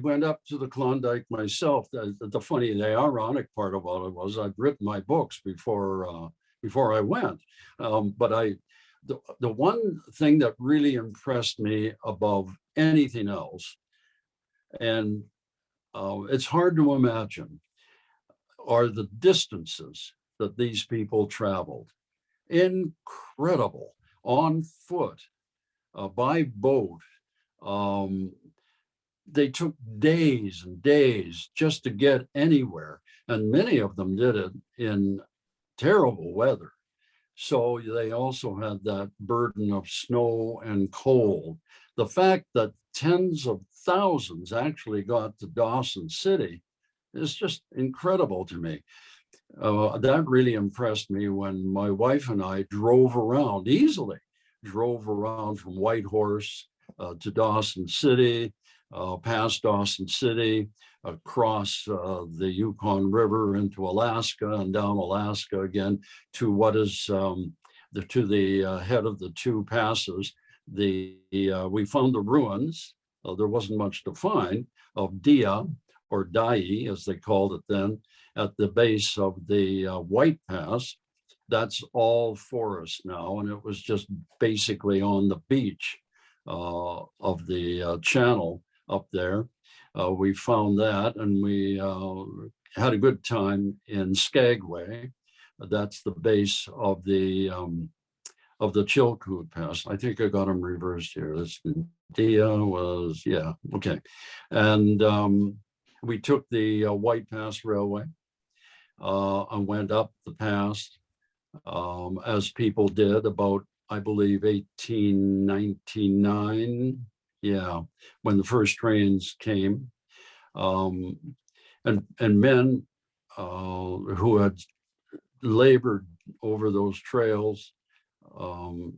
went up to the Klondike myself. The funny, the ironic part about it was I'd written my books before I went. But the one thing that really impressed me above anything else, and it's hard to imagine, are the distances that these people traveled. Incredible. On foot, by boat. They took days and days just to get anywhere. And many of them did it in terrible weather. So they also had that burden of snow and cold. The fact that tens of thousands actually got to Dawson City is just incredible to me. That really impressed me when my wife and I drove around from Whitehorse to Dawson City, past Dawson City, across the Yukon River into Alaska and down Alaska again to what is to the head of the two passes. We found the ruins. There wasn't much to find of Dia, or Dai as they called it then, at the base of the White Pass. That's all forest now, and it was just basically on the beach of the channel up there. We found that, and we had a good time in Skagway. That's the base of the Chilkoot Pass. I think I got them reversed here. This Dia was, yeah, okay. And we took the White Pass Railway and went up the pass as people did about, I believe, 1899. Yeah, when the first trains came, and men who had labored over those trails,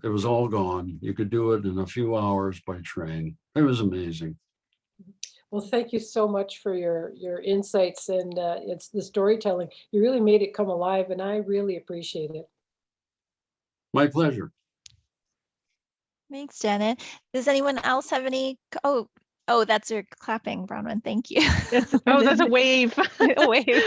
it was all gone. You could do it in a few hours by train. It was amazing. Well, thank you so much for your insights and it's the storytelling. You really made it come alive, and I really appreciate it. My pleasure. Thanks, Janet. Does anyone else have any? Oh, that's your clapping, Bronwyn. Thank you. Oh, that's a wave. A wave.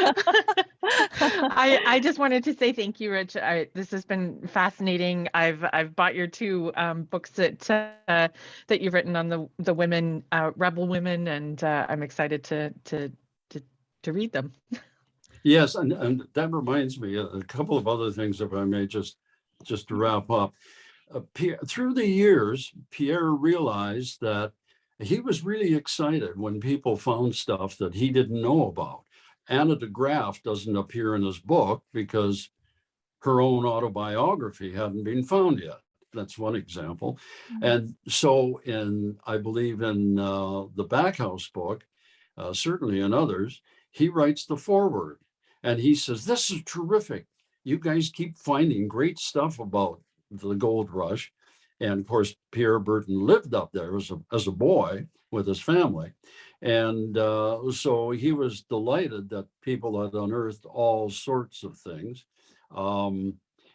I just wanted to say thank you, Rich. This has been fascinating. I've bought your two books that you've written on the women, rebel women, and I'm excited to read them. Yes, and that reminds me a couple of other things, if I may, just to wrap up. Through the years, Pierre realized that he was really excited when people found stuff that he didn't know about. Anna de Graaf doesn't appear in his book because her own autobiography hadn't been found yet. That's one example. Mm-hmm. And so I believe in the Backhouse book, certainly in others, he writes the foreword and he says, "This is terrific. You guys keep finding great stuff about the gold rush." And of course, Pierre Berton lived up there as a boy with his family. And so he was delighted that people had unearthed all sorts of things.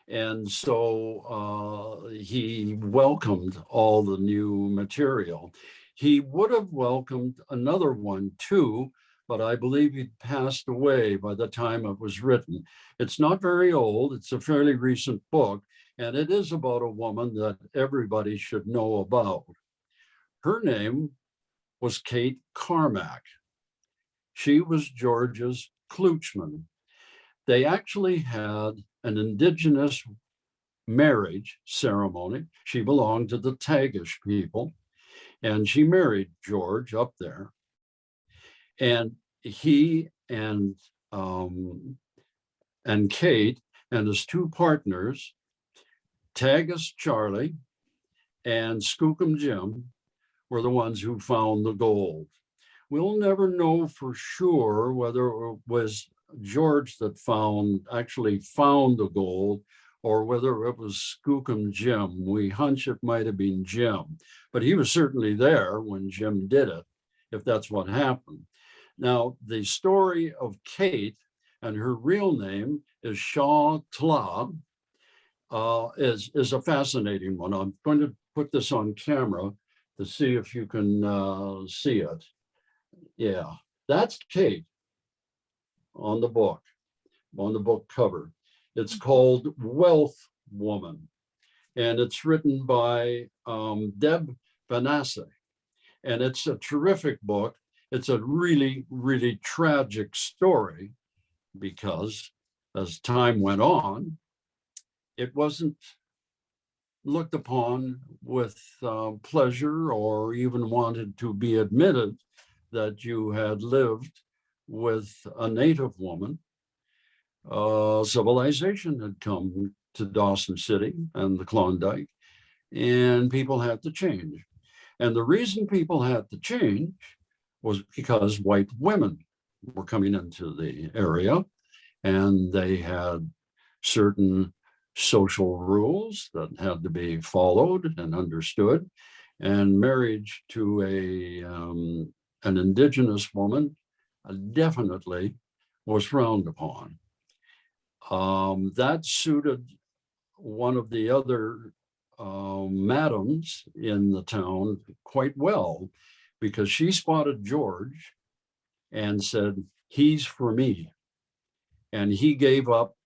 And so he welcomed all the new material. He would have welcomed another one too, but I believe he'd passed away by the time it was written. It's not very old. It's a fairly recent book, and it is about a woman that everybody should know about. Her name was Kate Carmack. She was George's kloochman. They actually had an indigenous marriage ceremony. She belonged to the Tagish people, and she married George up there. And he and Kate and his two partners, Tagish Charlie and Skookum Jim, were the ones who found the gold. We'll never know for sure whether it was George that actually found the gold, or whether it was Skookum Jim. We hunch it might have been Jim, but he was certainly there when Jim did it, if that's what happened. Now, the story of Kate, and her real name is Shaw Tla, is a fascinating one. I'm going to put this on camera to see if you can see it. Yeah, that's Kate on the book cover. It's called Wealth Woman, and it's written by Deb Vanassi, and it's a terrific book. It's a really, really tragic story because as time went on, it wasn't looked upon with pleasure or even wanted to be admitted that you had lived with a native woman. Civilization had come to Dawson City and the Klondike, and people had to change. And the reason people had to change was because white women were coming into the area, and they had certain social rules that had to be followed and understood. And marriage to an indigenous woman definitely was frowned upon. That suited one of the other madams in the town quite well, because she spotted George and said, "He's for me." And he gave up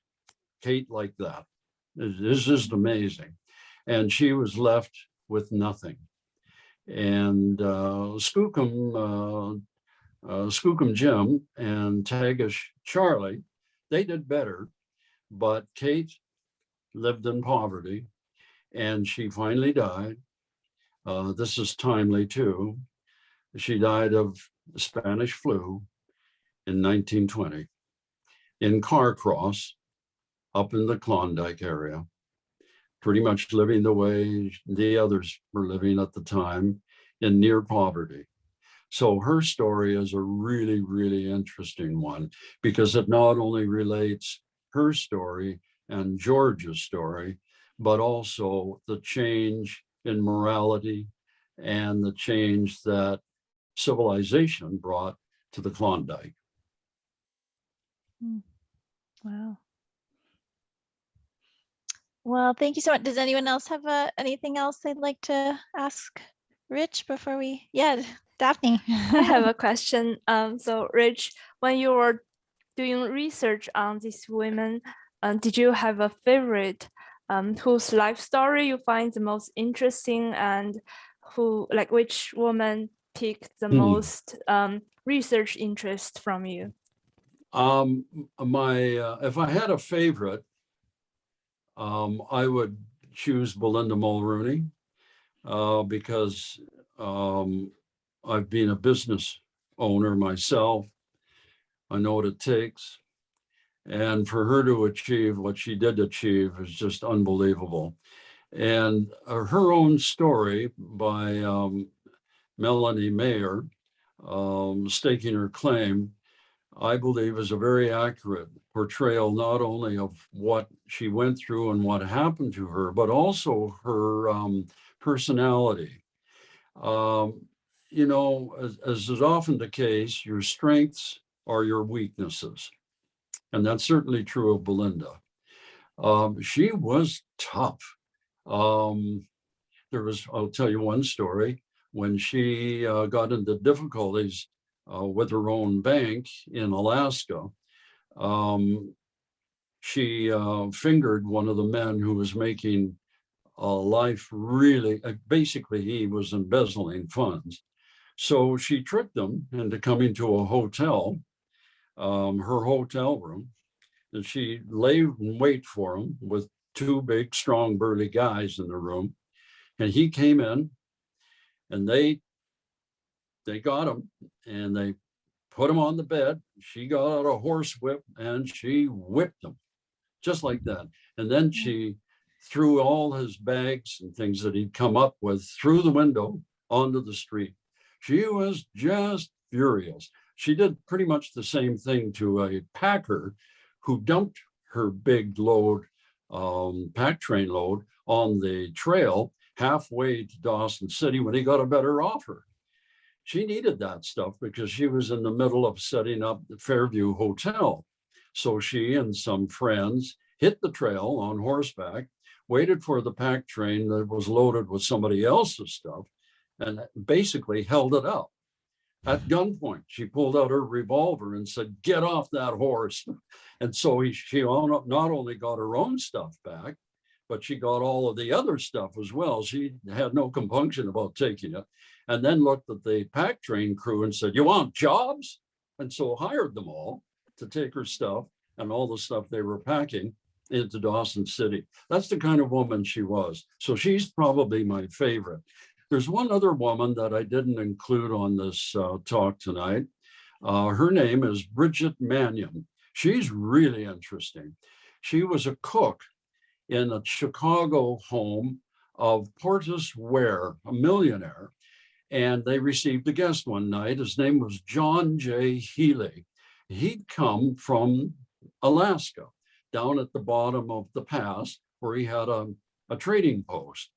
Kate like that. This is amazing. And she was left with nothing. And Skookum Jim and Tagish Charlie, they did better, but Kate lived in poverty, and she finally died. This is timely too. She died of the Spanish flu in 1920 in Carcross, up in the Klondike area, pretty much living the way the others were living at the time, in near poverty. So her story is a really, really interesting one, because it not only relates her story and George's story, but also the change in morality and the change that civilization brought to the Klondike. Wow. Well, thank you so much. Does anyone else have anything else they'd like to ask Rich before we? Yeah, Daphne. I have a question. So Rich, when you were doing research on these women, did you have a favorite whose life story you find the most interesting, and which woman picked the most research interest from you? If I had a favorite, I would choose Belinda Mulrooney because I've been a business owner myself. I know what it takes. And for her to achieve what she did achieve is just unbelievable. And her own story by Melanie Mayer, Staking Her Claim, I believe is a very accurate portrayal, not only of what she went through and what happened to her, but also her personality. You know, as is often the case, your strengths are your weaknesses. And that's certainly true of Belinda. She was tough. I'll tell you one story. When she got into difficulties with her own bank in Alaska, she fingered one of the men who was making a life really, basically he was embezzling funds. So she tricked him into coming to a hotel, her hotel room, and she lay in wait for him with two big, strong, burly guys in the room. And he came in and they got him and they put him on the bed. She got out a horsewhip and she whipped him just like that. And then she threw all his bags and things that he'd come up with through the window onto the street. She was just furious. She did pretty much the same thing to a packer who dumped her big load, pack train load, on the trail halfway to Dawson City when he got a better offer. She needed that stuff because she was in the middle of setting up the Fairview Hotel. So she and some friends hit the trail on horseback, waited for the pack train that was loaded with somebody else's stuff, and basically held it up. At gunpoint, she pulled out her revolver and said, "Get off that horse." And so she not only got her own stuff back, but she got all of the other stuff as well. She had no compunction about taking it. And then looked at the pack train crew and said, "You want jobs?" And so hired them all to take her stuff and all the stuff they were packing into Dawson City. That's the kind of woman she was. So she's probably my favorite. There's one other woman that I didn't include on this talk tonight. Her name is Bridget Mannion. She's really interesting. She was a cook in a Chicago home of Portis Ware, a millionaire. And they received a guest one night. His name was John J. Healy. He'd come from Alaska, down at the bottom of the pass where he had a trading post.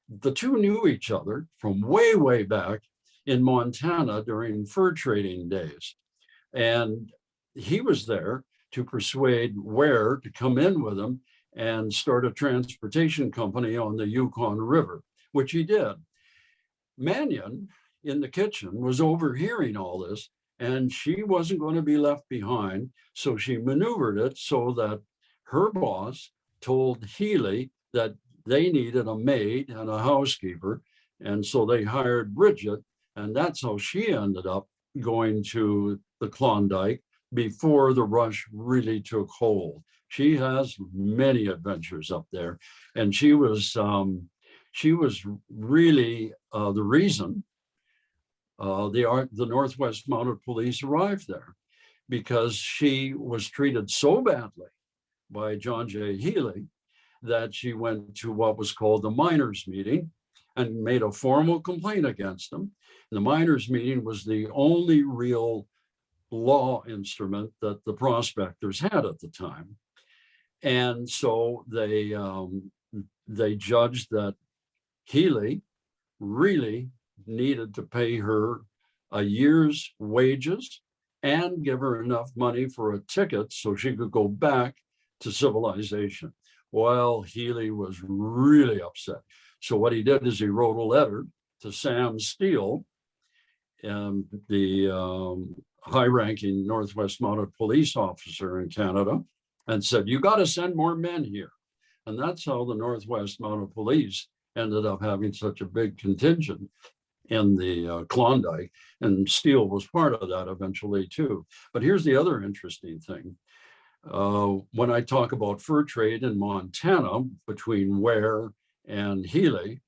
The two knew each other from way, way back in Montana during fur trading days. And he was there to persuade Ware to come in with him and start a transportation company on the Yukon River, which he did. Mannion in the kitchen was overhearing all this, and she wasn't going to be left behind. So she maneuvered it so that her boss told Healy that they needed a maid and a housekeeper. And so they hired Bridget, and that's how she ended up going to the Klondike before the rush really took hold. She has many adventures up there, and she was really the reason the Northwest Mounted Police arrived there, because she was treated so badly by John J. Healy that she went to what was called the miners' meeting and made a formal complaint against them. And the miners' meeting was the only real law instrument that the prospectors had at the time. And so they judged that Healy really needed to pay her a year's wages and give her enough money for a ticket so she could go back to civilization. Well, Healy was really upset. So what he did is he wrote a letter to Sam Steele, the high-ranking Northwest Mounted Police officer in Canada, and said, "You got to send more men here." And that's how the Northwest Mounted Police ended up having such a big contingent in the Klondike, and Steele was part of that eventually too. But here's the other interesting thing. When I talk about fur trade in Montana between Ware and Healy,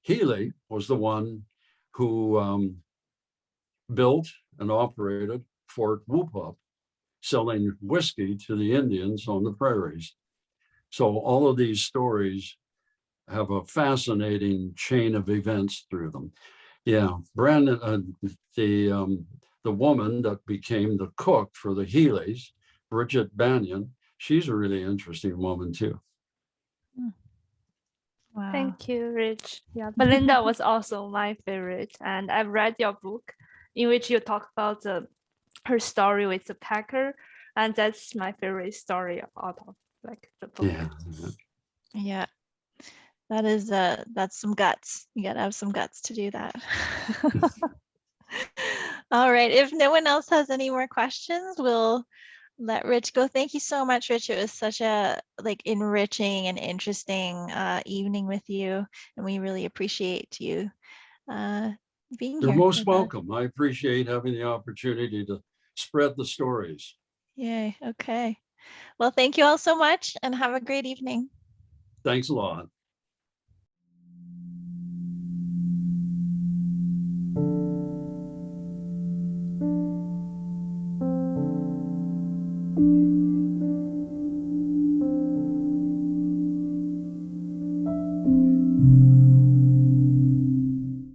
Healy was the one who built and operated Fort Whoop-Up, selling whiskey to the Indians on the prairies. So all of these stories have a fascinating chain of events through them. Yeah, Brandon, the woman that became the cook for the Healys, Bridget Mannion, she's a really interesting woman too. Wow. Thank you, Rich. Yeah, Belinda was also my favorite, and I've read your book in which you talk about her story with the packer, and that's my favorite story out of like the book. Yeah. Yeah. That is that's some guts. You gotta have some guts to do that. All right. If no one else has any more questions, we'll let Rich go. Thank you so much, Rich. It was such a enriching and interesting evening with you, and we really appreciate you being You're here. most with us. welcome. I appreciate having the opportunity to spread the stories. Yay. Okay. Well, thank you all so much, and have a great evening. Thanks a lot.